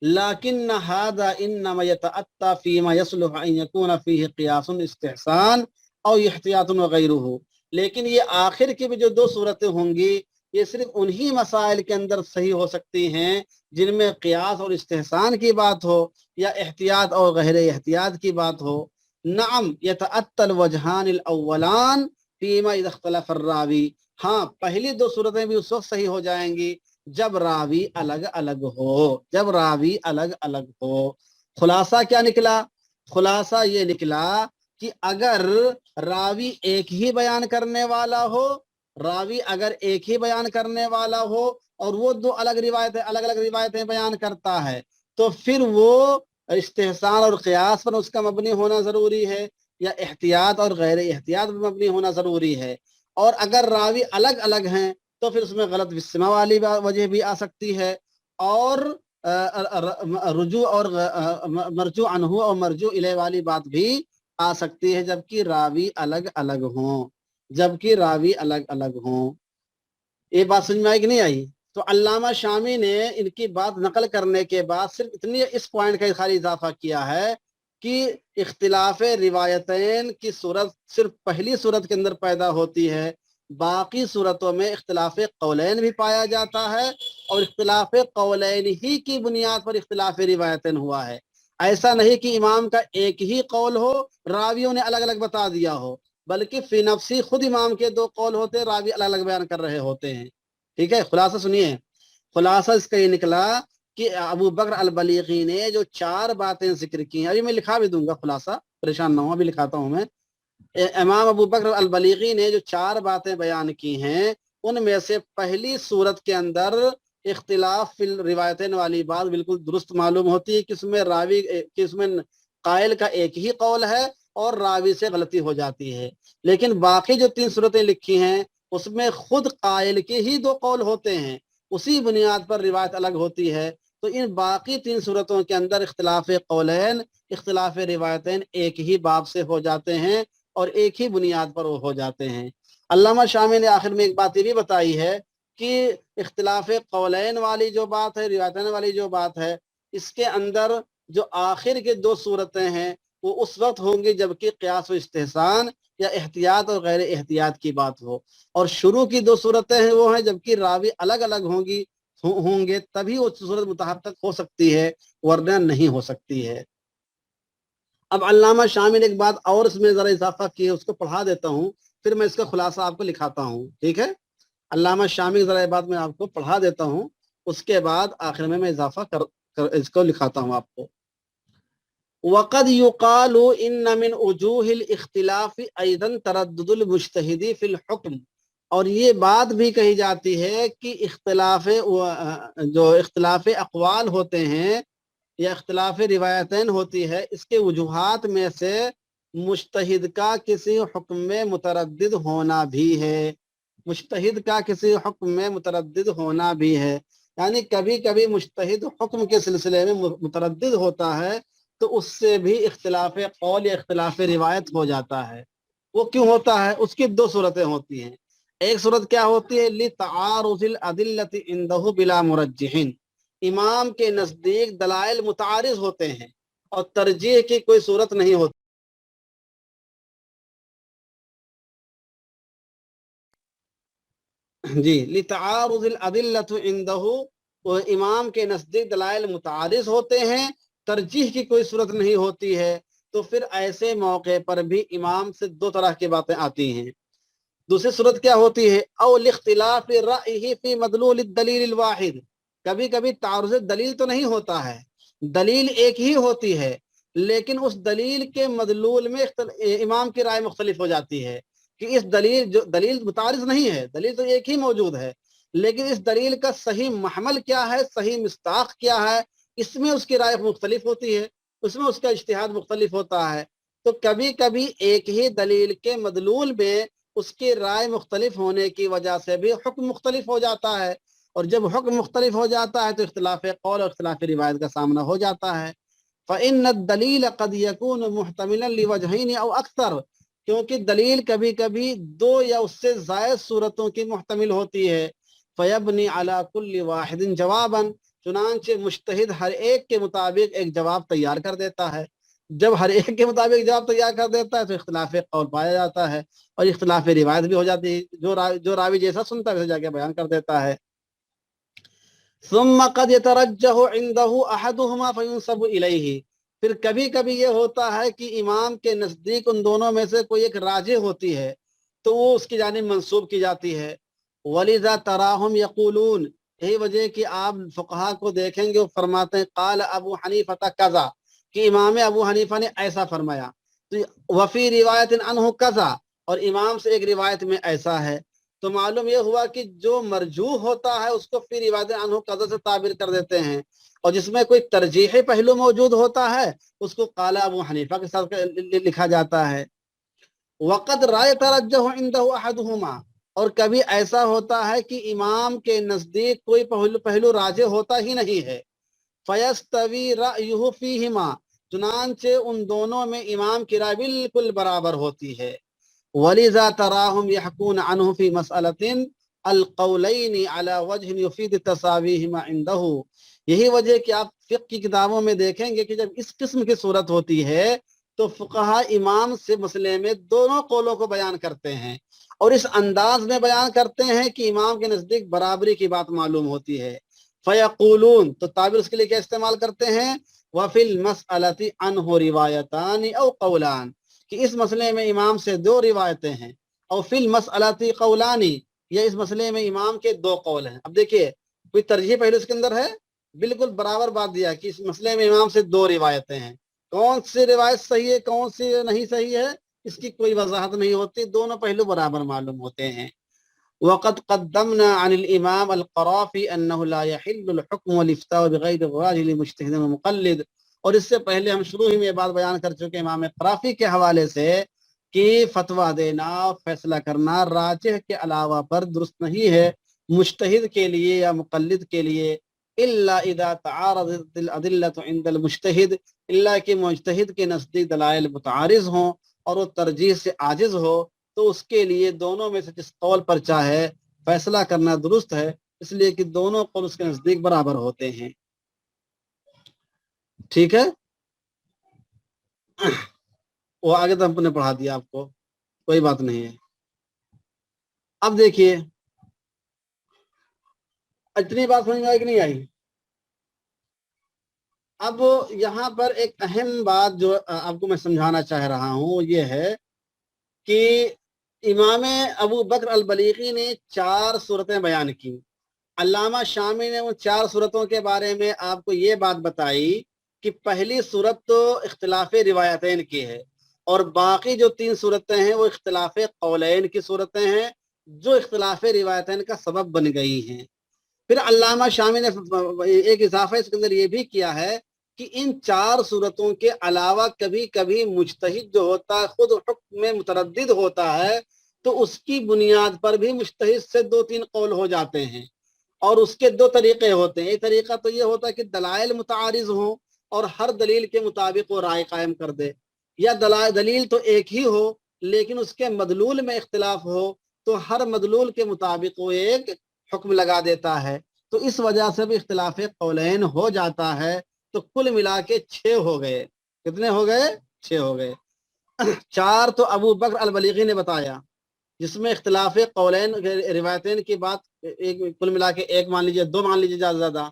لیکن هذا انما يتأتى فيما يصلح ان يكون فيه قياس استحسان او احتیاط وغیرہ، لیکن یہ آخر کی بھی جو دو صورتیں ہوں گی یہ صرف انہی مسائل کے اندر صحیح ہو سکتی ہیں جن میں قیاس اور استحسان کی بات ہو یا احتیاط اور غیر احتیاط کی بات ہو. نعم يتأتى الوجهان الاولان فيما اذا اختلف الراوی، ہاں پہلی دو صورتیں بھی اس وقت صحیح ہو جائیں گی جب راوی الگ الگ ہو، جب راوی الگ الگ ہو. خلاصہ کیا نکلا؟ خلاصہ یہ نکلا کہ اگر راوی ایک ہی بیان کرنے والا ہو، راوی اگر ایک ہی بیان کرنے والا ہو اور وہ دو الگ الگ روایتیں بیان کرتا ہے تو پھر وہ استحسان اور قیاس پر اس کا مبنی ہونا ضروری ہے یا احتیاط اور غیر احتیاط پر مبنی ہونا ضروری ہے. اور اگر راوی الگ الگ ہیں تو پھر اس میں غلط بالسماع والی وجہ بھی آ سکتی ہے، اور رجوع اور مرجوع عنہ اور مرجوع الیہ والی بات بھی آ سکتی ہے جبکہ راوی الگ الگ ہوں، جبکہ راوی الگ الگ ہوں. یہ بات سمجھ میں آئی کہ نہیں آئی؟ تو علامہ شامی نے ان کی بات نقل کرنے کے بعد صرف اتنی اس پوائنٹ کا خالی اضافہ کیا ہے کہ اختلاف روایتین کی صورت صرف پہلی صورت کے اندر پیدا ہوتی ہے، باقی صورتوں میں اختلاف قولین بھی پایا جاتا ہے اور اختلاف قولین ہی کی بنیاد پر اختلاف روایتین ہوا ہے. ایسا نہیں کہ امام کا ایک ہی قول ہو راویوں نے الگ الگ بتا دیا ہو، بلکہ فی نفسی خود امام کے دو قول ہوتے راوی الگ الگ بیان کر رہے ہوتے ہیں. ٹھیک ہے، خلاصہ سنیے. خلاصہ اس کا یہ نکلا کہ ابو بکر البلیغی نے جو 4 باتیں ذکر کی ہیں، ابھی میں لکھا بھی دوں گا خلاصہ، پریشان نہ ہوں، ابھی لکھاتا ہوں میں۔ امام ابو بکر البلیغی نے جو 4 باتیں بیان کی ہیں، ان میں سے پہلی صورت کے اندر اختلاف فی الروایتین والی بات بالکل درست معلوم ہوتی ہے کہ اس میں قائل کا ایک ہی قول ہے اور راوی سے غلطی ہو جاتی ہے، لیکن باقی جو 3 صورتیں لکھی ہیں اس میں خود قائل کے ہی 2 قول ہوتے ہیں، اسی بنیاد پر روایت الگ ہوتی ہے۔ تو ان باقی 3 صورتوں کے اندر اختلاف قولین، اختلاف روایتین ایک ہی باب سے ہو جاتے ہیں اور ایک ہی بنیاد پر وہ ہو جاتے ہیں۔ علامہ شامی نے آخر میں ایک بات یہ بھی بتائی ہے کہ اختلاف قولین والی جو بات ہے، روایتین والی جو بات ہے، اس کے اندر جو آخر کے 2 صورتیں ہیں وہ اس وقت ہوں گی جبکہ قیاس و استحسان یا احتیاط اور غیر احتیاط کی بات ہو، اور شروع کی 2 صورتیں ہیں وہ ہیں جبکہ راوی الگ الگ ہوں گے، تبھی وہ صورت متحقق ہو سکتی ہے، ورنہ نہیں ہو سکتی ہے۔ اب علامہ شامی نے ایک بات اور اس میں ذرا اضافہ کی ہے، اس کو پڑھا دیتا ہوں، پھر میں اس کا خلاصہ آپ کو لکھاتا ہوں، ٹھیک ہے؟ علامہ شامی ذرا یہ بات میں آپ کو پڑھا دیتا ہوں، اس کے بعد آخر میں اضافہ اس کو لکھاتا ہوں آپ کو۔ وقد يقال ان من وجوه الاختلاف ايضا تردد المجتهد في الحكم، اور یہ بات بھی کہی جاتی ہے کہ جو اختلاف اقوال ہوتے ہیں یا اختلاف روایتین ہوتی ہے، اس کے وجوہات میں سے مجتہد کا کسی حکم میں متردد ہونا بھی ہے، مجتہد کا کسی حکم میں متردد ہونا بھی ہے، یعنی کبھی کبھی مجتہد حکم کے سلسلے میں متردد ہوتا ہے تو اس سے بھی اختلاف قول یا اختلاف روایت ہو جاتا ہے۔ وہ کیوں ہوتا ہے؟ اس کی 2 صورتیں ہوتی ہیں۔ ایک صورت کیا ہوتی ہے؟ لِتَعَارُضِ الْأَدِلَّةِ عِنْدَهُ بِلَا مُرَجِّحٍ، امام کے نزدیک دلائل متعارض ہوتے ہیں اور ترجیح کی کوئی صورت نہیں ہوتی۔ جی، لِتَعَارُضِ الْأَدِلَّةُ عِنْدَهُ، وہ امام کے نزدیک دلائل متعارض ہوتے ہیں، ترجیح کی کوئی صورت نہیں ہوتی ہے، تو پھر ایسے موقع پر بھی امام سے 2 طرح کی باتیں آتی ہیں۔ دوسری صورت کیا ہوتی ہے؟ او لاختلاف رأیہ فی مدلول الدلیل الواحد، کبھی کبھی تعارض دلیل تو نہیں ہوتا ہے، دلیل ایک ہی ہوتی ہے لیکن اس دلیل کے مدلول میں امام کی رائے مختلف ہو جاتی ہے کہ اس دلیل متعارض نہیں ہے، دلیل تو ایک ہی موجود ہے، لیکن اس دلیل کا صحیح محمل کیا ہے، صحیح مصداق کیا ہے، اس میں اس کی رائے مختلف ہوتی ہے، اس میں اس کا اجتہاد مختلف ہوتا ہے۔ تو کبھی کبھی ایک ہی دلیل کے مدلول میں اس کی رائے مختلف ہونے کی وجہ سے بھی حکم مختلف ہو جاتا ہے، اور جب حکم مختلف ہو جاتا ہے تو اختلاف قول اور اختلاف روایت کا سامنا ہو جاتا ہے۔ فإن الدلیل قد يكون محتملا لوجہین او اکثر، کیونکہ دلیل کبھی کبھی 2 یا اس سے زائد صورتوں کی محتمل ہوتی ہے۔ فیبنی علی کل واحد جوابا، چنانچہ مجتہد ہر ایک کے مطابق ایک جواب تیار کر دیتا ہے، جب ہر ایک کے مطابق جواب تیار کر دیتا ہے تو اختلاف قول پایا جاتا ہے اور اختلاف روایت بھی ہو جاتی ہے، جو راوی جیسا سنتا ہے ویسے جا کے بیان کر دیتا ہے۔ ثم قد يترجح عنده احدهما فينسب الیہ، پھر کبھی کبھی یہ ہوتا ہے کہ امام کے نزدیک ان دونوں میں سے کوئی ایک راجح ہوتی ہے تو وہ اس کی جانب منسوب کی جاتی ہے۔ وَلِذَا تَرَاهُمْ يَقُولُونَ، یہی وجہ کہ آپ فقہا کو دیکھیں گے وہ فرماتے ہیں قال ابو حنیفہ کذا، کہ امام ابو حنیفہ نے ایسا فرمایا، وفی روایت عنہ کذا، اور امام سے ایک روایت میں ایسا ہے، تو معلوم یہ ہوا کہ جو مرجوح ہوتا ہے اس کو فی روایت عنہ کذا سے تعبیر کر دیتے ہیں، اور جس میں کوئی ترجیحی پہلو موجود ہوتا ہے اس کو قال ابو حنیفہ کے ساتھ لکھا جاتا ہے۔ وقد رائے ترجح عنده احدهما، اور کبھی ایسا ہوتا ہے کہ امام کے نزدیک کوئی پہلو راجح ہوتا ہی نہیں ہے، فیستوی رأیہ فیہما، چنانچہ ان دونوں میں امام کی رائے بالکل برابر ہوتی ہے۔ وَلِذَا تَرَاهُمْ يَحْكُونَ عَنْهُ فِي مَسْأَلَةٍ الْقَوْلَيْنِ عَلَى وَجْهٍ يُفِيدُ تَسَاوِيهِمَا عِنْدَهُ، یہی وجہ کہ آپ فقہ کی کتابوں میں دیکھیں گے کہ جب اس قسم کی صورت ہوتی ہے تو فقہا امام سے مسئلے میں دونوں قولوں کو بیان کرتے ہیں اور اس انداز میں بیان کرتے ہیں کہ امام کے نزدیک برابری کی بات معلوم ہوتی ہے۔ فَيَقُولُونَ، تو تعبیر اس کے لیے کیا استعمال کرتے ہیں؟ وَفِي الْمَسْأَلَةِ عَنْهُ رِوَایَتَانِ أَوْ قَوْلَانِ، کہ اس مسئلے میں امام سے 2 روایتیں ہیں، اور فی المسئلۃ قولان، یا اس مسئلے میں امام کے 2 قول ہیں۔ اب دیکھیے کوئی ترجیح پہلو اس کے اندر ہے؟ بالکل برابر بات دیا کہ اس مسئلے میں امام سے دو روایتیں ہیں، کون سی روایت صحیح ہے کون سی نہیں صحیح ہے اس کی کوئی وضاحت نہیں ہوتی، دونوں پہلو برابر معلوم ہوتے ہیں۔ وقد قدمنا عن الامام القرافی انه لا يحل الحكم والافتاء بغیر الراجح لمجتہد ومقلد، اور اس سے پہلے ہم شروع ہی میں یہ بات بیان کر چکے امام قرافی کے حوالے سے کہ فتویٰ دینا فیصلہ کرنا راجح کے علاوہ پر درست نہیں ہے مجتہد کے لیے یا مقلد کے لیے، الا اذا تعارضت الادلة عند المجتہد، الا کہ مجتہد کے نزدیک دلائل متعارض ہوں اور وہ ترجیح سے عاجز ہو، تو اس کے لیے دونوں میں سے جس قول پر چاہے فیصلہ کرنا درست ہے، اس لیے کہ دونوں قول اس کے نزدیک برابر ہوتے ہیں۔ ٹھیک ہے، وہ آگے تو ہم نے پڑھا دیا آپ کو، کوئی بات نہیں ہے۔ اب دیکھیے اتنی بات سمجھ میں آئی کہ نہیں آئی؟ اب یہاں پر ایک اہم بات جو آپ کو میں سمجھانا چاہ رہا ہوں یہ ہے کہ امام ابو بکر البلیغی نے 4 صورتیں بیان کی، علامہ شامی نے ان 4 صورتوں کے بارے میں آپ کو یہ بات بتائی کہ پہلی صورت تو اختلاف روایتین کی ہے اور باقی جو 3 صورتیں ہیں وہ اختلاف قولین کی صورتیں ہیں جو اختلاف روایتین کا سبب بن گئی ہیں۔ پھر علامہ شامی نے ایک اضافہ اس کے اندر یہ بھی کیا ہے کہ ان 4 صورتوں کے علاوہ کبھی کبھی مجتہد جو ہوتا ہے خود حکم میں متردد ہوتا ہے تو اس کی بنیاد پر بھی مجتہد سے 2-3 قول ہو جاتے ہیں، اور اس کے 2 طریقے ہوتے ہیں۔ ایک طریقہ تو یہ ہوتا ہے کہ دلائل متعارض ہوں اور ہر دلیل کے مطابق وہ رائے قائم کر دے، یا دلیل تو ایک ہی ہو لیکن اس کے مدلول میں اختلاف ہو تو ہر مدلول کے مطابق وہ ایک حکم لگا دیتا ہے، تو اس وجہ سے بھی اختلاف قولین ہو جاتا ہے۔ تو کل ملا کے 6 ہو گئے، کتنے ہو گئے؟ 6 ہو گئے۔ 4 تو ابو بکر البلیغی نے بتایا جس میں اختلاف قولین روایتین کی بات ایک کل ملا کے 1 مان لیجئے 2 مان لیجئے زیادہ زیادہ،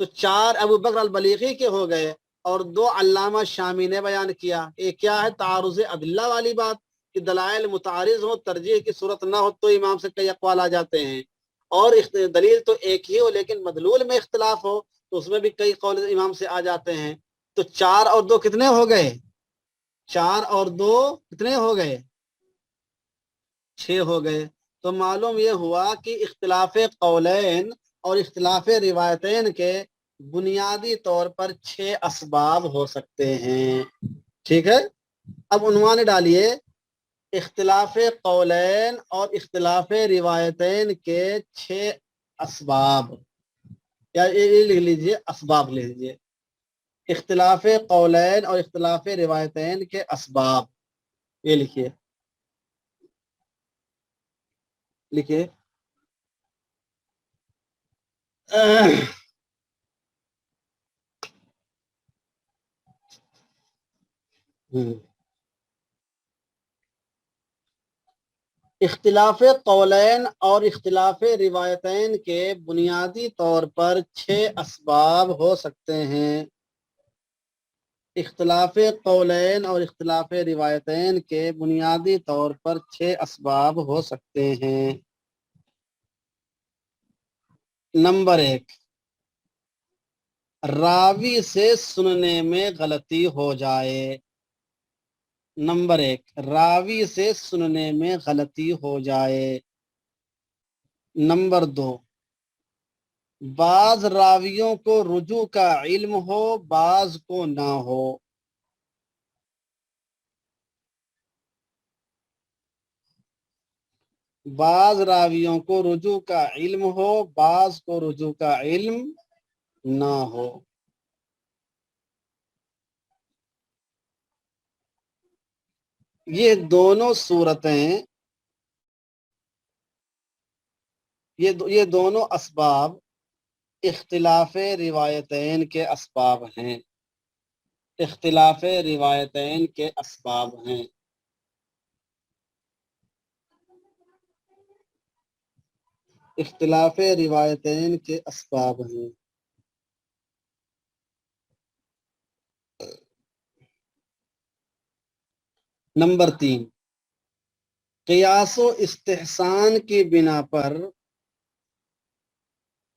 تو 4 ابو بکر البلیغی کے ہو گئے اور 2 علامہ شامی نے بیان کیا۔ ایک کیا ہے؟ تعارض ادلہ والی بات کہ دلائل متعارض ہو، ترجیح کی صورت نہ ہو تو امام سے کئی اقوال آ جاتے ہیں، اور دلیل تو ایک ہی ہو لیکن مدلول میں اختلاف ہو تو اس میں بھی کئی قول امام سے آ جاتے ہیں۔ تو 4 اور 2 کتنے ہو گئے؟ 4 اور 2 کتنے ہو گئے؟ 6 ہو گئے۔ تو معلوم یہ ہوا کہ اختلاف قولین اور اختلاف روایتین کے بنیادی طور پر 6 اسباب ہو سکتے ہیں۔ ٹھیک ہے، اب عنوان ڈالیے اختلاف قولین اور اختلاف روایتین کے 6 اسباب، یا یہ لکھ لیجئے اسباب لکھ لیجئے، اختلاف قولین اور اختلاف روایتین کے اسباب، یہ لکھیے لکھیے۔ اختلاف قولین اور اختلاف روایتین کے بنیادی طور پر 6 اسباب ہو سکتے ہیں۔ اختلاف قولین اور اختلاف روایتین کے بنیادی طور پر 6 اسباب ہو سکتے ہیں۔ نمبر 1، راوی سے سننے میں غلطی ہو جائے۔ نمبر 1، راوی سے سننے میں غلطی ہو جائے۔ نمبر 2، بعض راویوں کو رجوع کا علم ہو بعض کو نہ ہو۔ بعض راویوں کو رجوع کا علم ہو بعض کو رجوع کا علم نہ ہو۔ یہ دونوں صورتیں، یہ دونوں اسباب اختلاف روایتین کے اسباب ہیں، اختلاف روایتین کے اسباب ہیں۔ اختلاف روایتین کے اسباب ہیں۔ نمبر 3، قیاس و استحسان کی بنا پر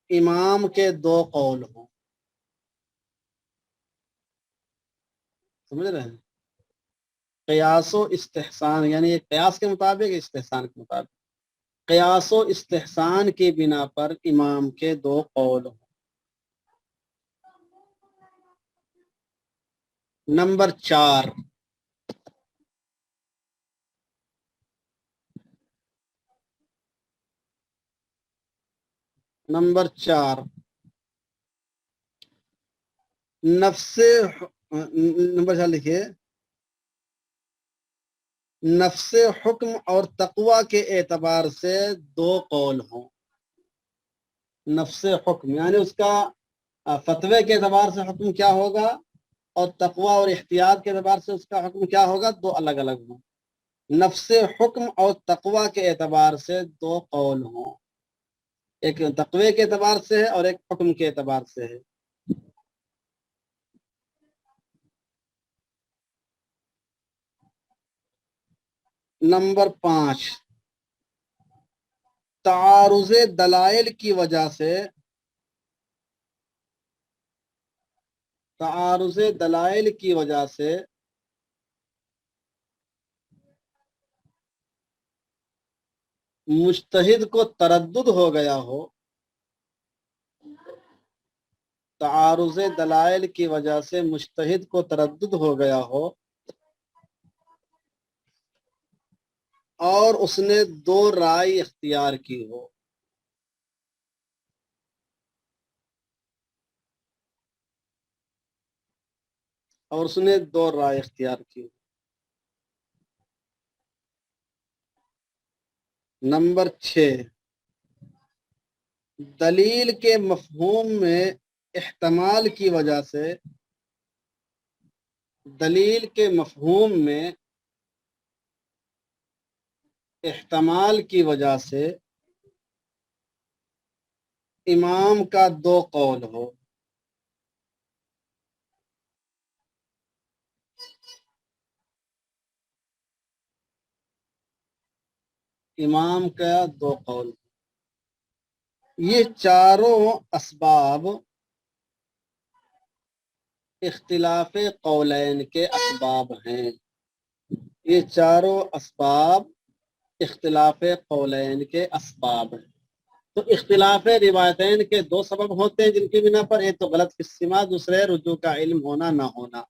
امام کے 2 قول ہوں۔ سمجھ رہے ہیں؟ قیاس و استحسان یعنی یہ قیاس کے مطابق استحسان کے مطابق، قیاس و استحسان کی بنا پر امام کے دو قول ہوں۔ نمبر 4، نمبر 4 نمبر 4 لکھیے، نفس حکم اور تقوی کے اعتبار سے دو قول ہوں۔ نفس حکم یعنی اس کا فتوے کے اعتبار سے حکم کیا ہوگا، اور تقوی اور احتیاط کے اعتبار سے اس کا حکم کیا ہوگا، دو الگ الگ ہوں۔ نفس حکم اور تقوی کے اعتبار سے دو قول ہوں، ایک تقوی کے اعتبار سے ہے اور ایک حکم کے اعتبار سے ہے۔ نمبر 5، تعارض دلائل کی وجہ سے، تعارض دلائل کی وجہ سے مجتہد کو تردد ہو گیا ہو، تعارض دلائل کی وجہ سے مجتہد کو تردد ہو گیا ہو اور اس نے دو رائے اختیار کی ہو، اور اس نے دو رائے اختیار کی ہو۔ نمبر 6، دلیل کے مفہوم میں احتمال کی وجہ سے، دلیل کے مفہوم میں احتمال کی وجہ سے امام کا دو قول ہو۔ امام کا دو قول، یہ چاروں اسباب اختلاف قولین کے اسباب ہیں، یہ چاروں اسباب اختلاف قولین کے اسباب ہیں۔ تو اختلاف روایتین کے دو سبب ہوتے ہیں جن کی بنا پر ایک تو غلط استماع، دوسرے رجوع کا علم ہونا نہ ہونا۔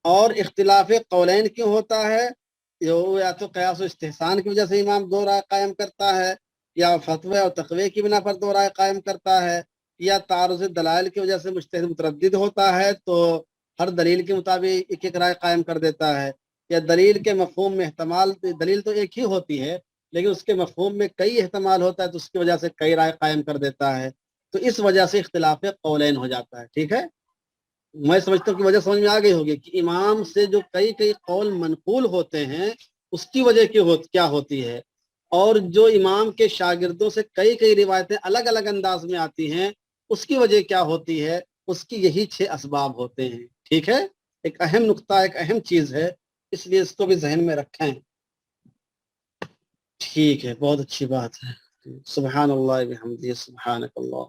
اور اختلاف قولین کیوں ہوتا ہے، یا تو قیاس و استحسان کی وجہ سے امام دو رائے قائم کرتا ہے، یا فتوی اور تقوی کی بنا پر دو رائے قائم کرتا ہے، یا تعارض دلائل کی وجہ سے مجتہد متردد ہوتا ہے تو ہر دلیل کے مطابق ایک ایک رائے قائم کر دیتا ہے، یا دلیل کے مفہوم میں احتمال، دلیل تو ایک ہی ہوتی ہے لیکن اس کے مفہوم میں کئی احتمال ہوتا ہے تو اس کی وجہ سے کئی رائے قائم کر دیتا ہے، تو اس وجہ سے اختلاف قولین ہو جاتا ہے۔ ٹھیک ہے، میں سمجھتا ہوں کہ وجہ سمجھ میں آ گئی ہوگی کہ امام سے جو کئی کئی قول منقول ہوتے ہیں اس کی وجہ کیا ہوتی ہے، اور جو امام کے شاگردوں سے کئی کئی روایتیں الگ الگ انداز میں آتی ہیں اس کی وجہ کیا ہوتی ہے، اس کی یہی 6 اسباب ہوتے ہیں۔ ٹھیک ہے، ایک اہم نقطہ، ایک اہم چیز ہے، اس لیے اس کو بھی ذہن میں رکھیں۔ ٹھیک ہے، بہت اچھی بات ہے۔ سبحان اللہ بحمدہ، سبحانک اللہ۔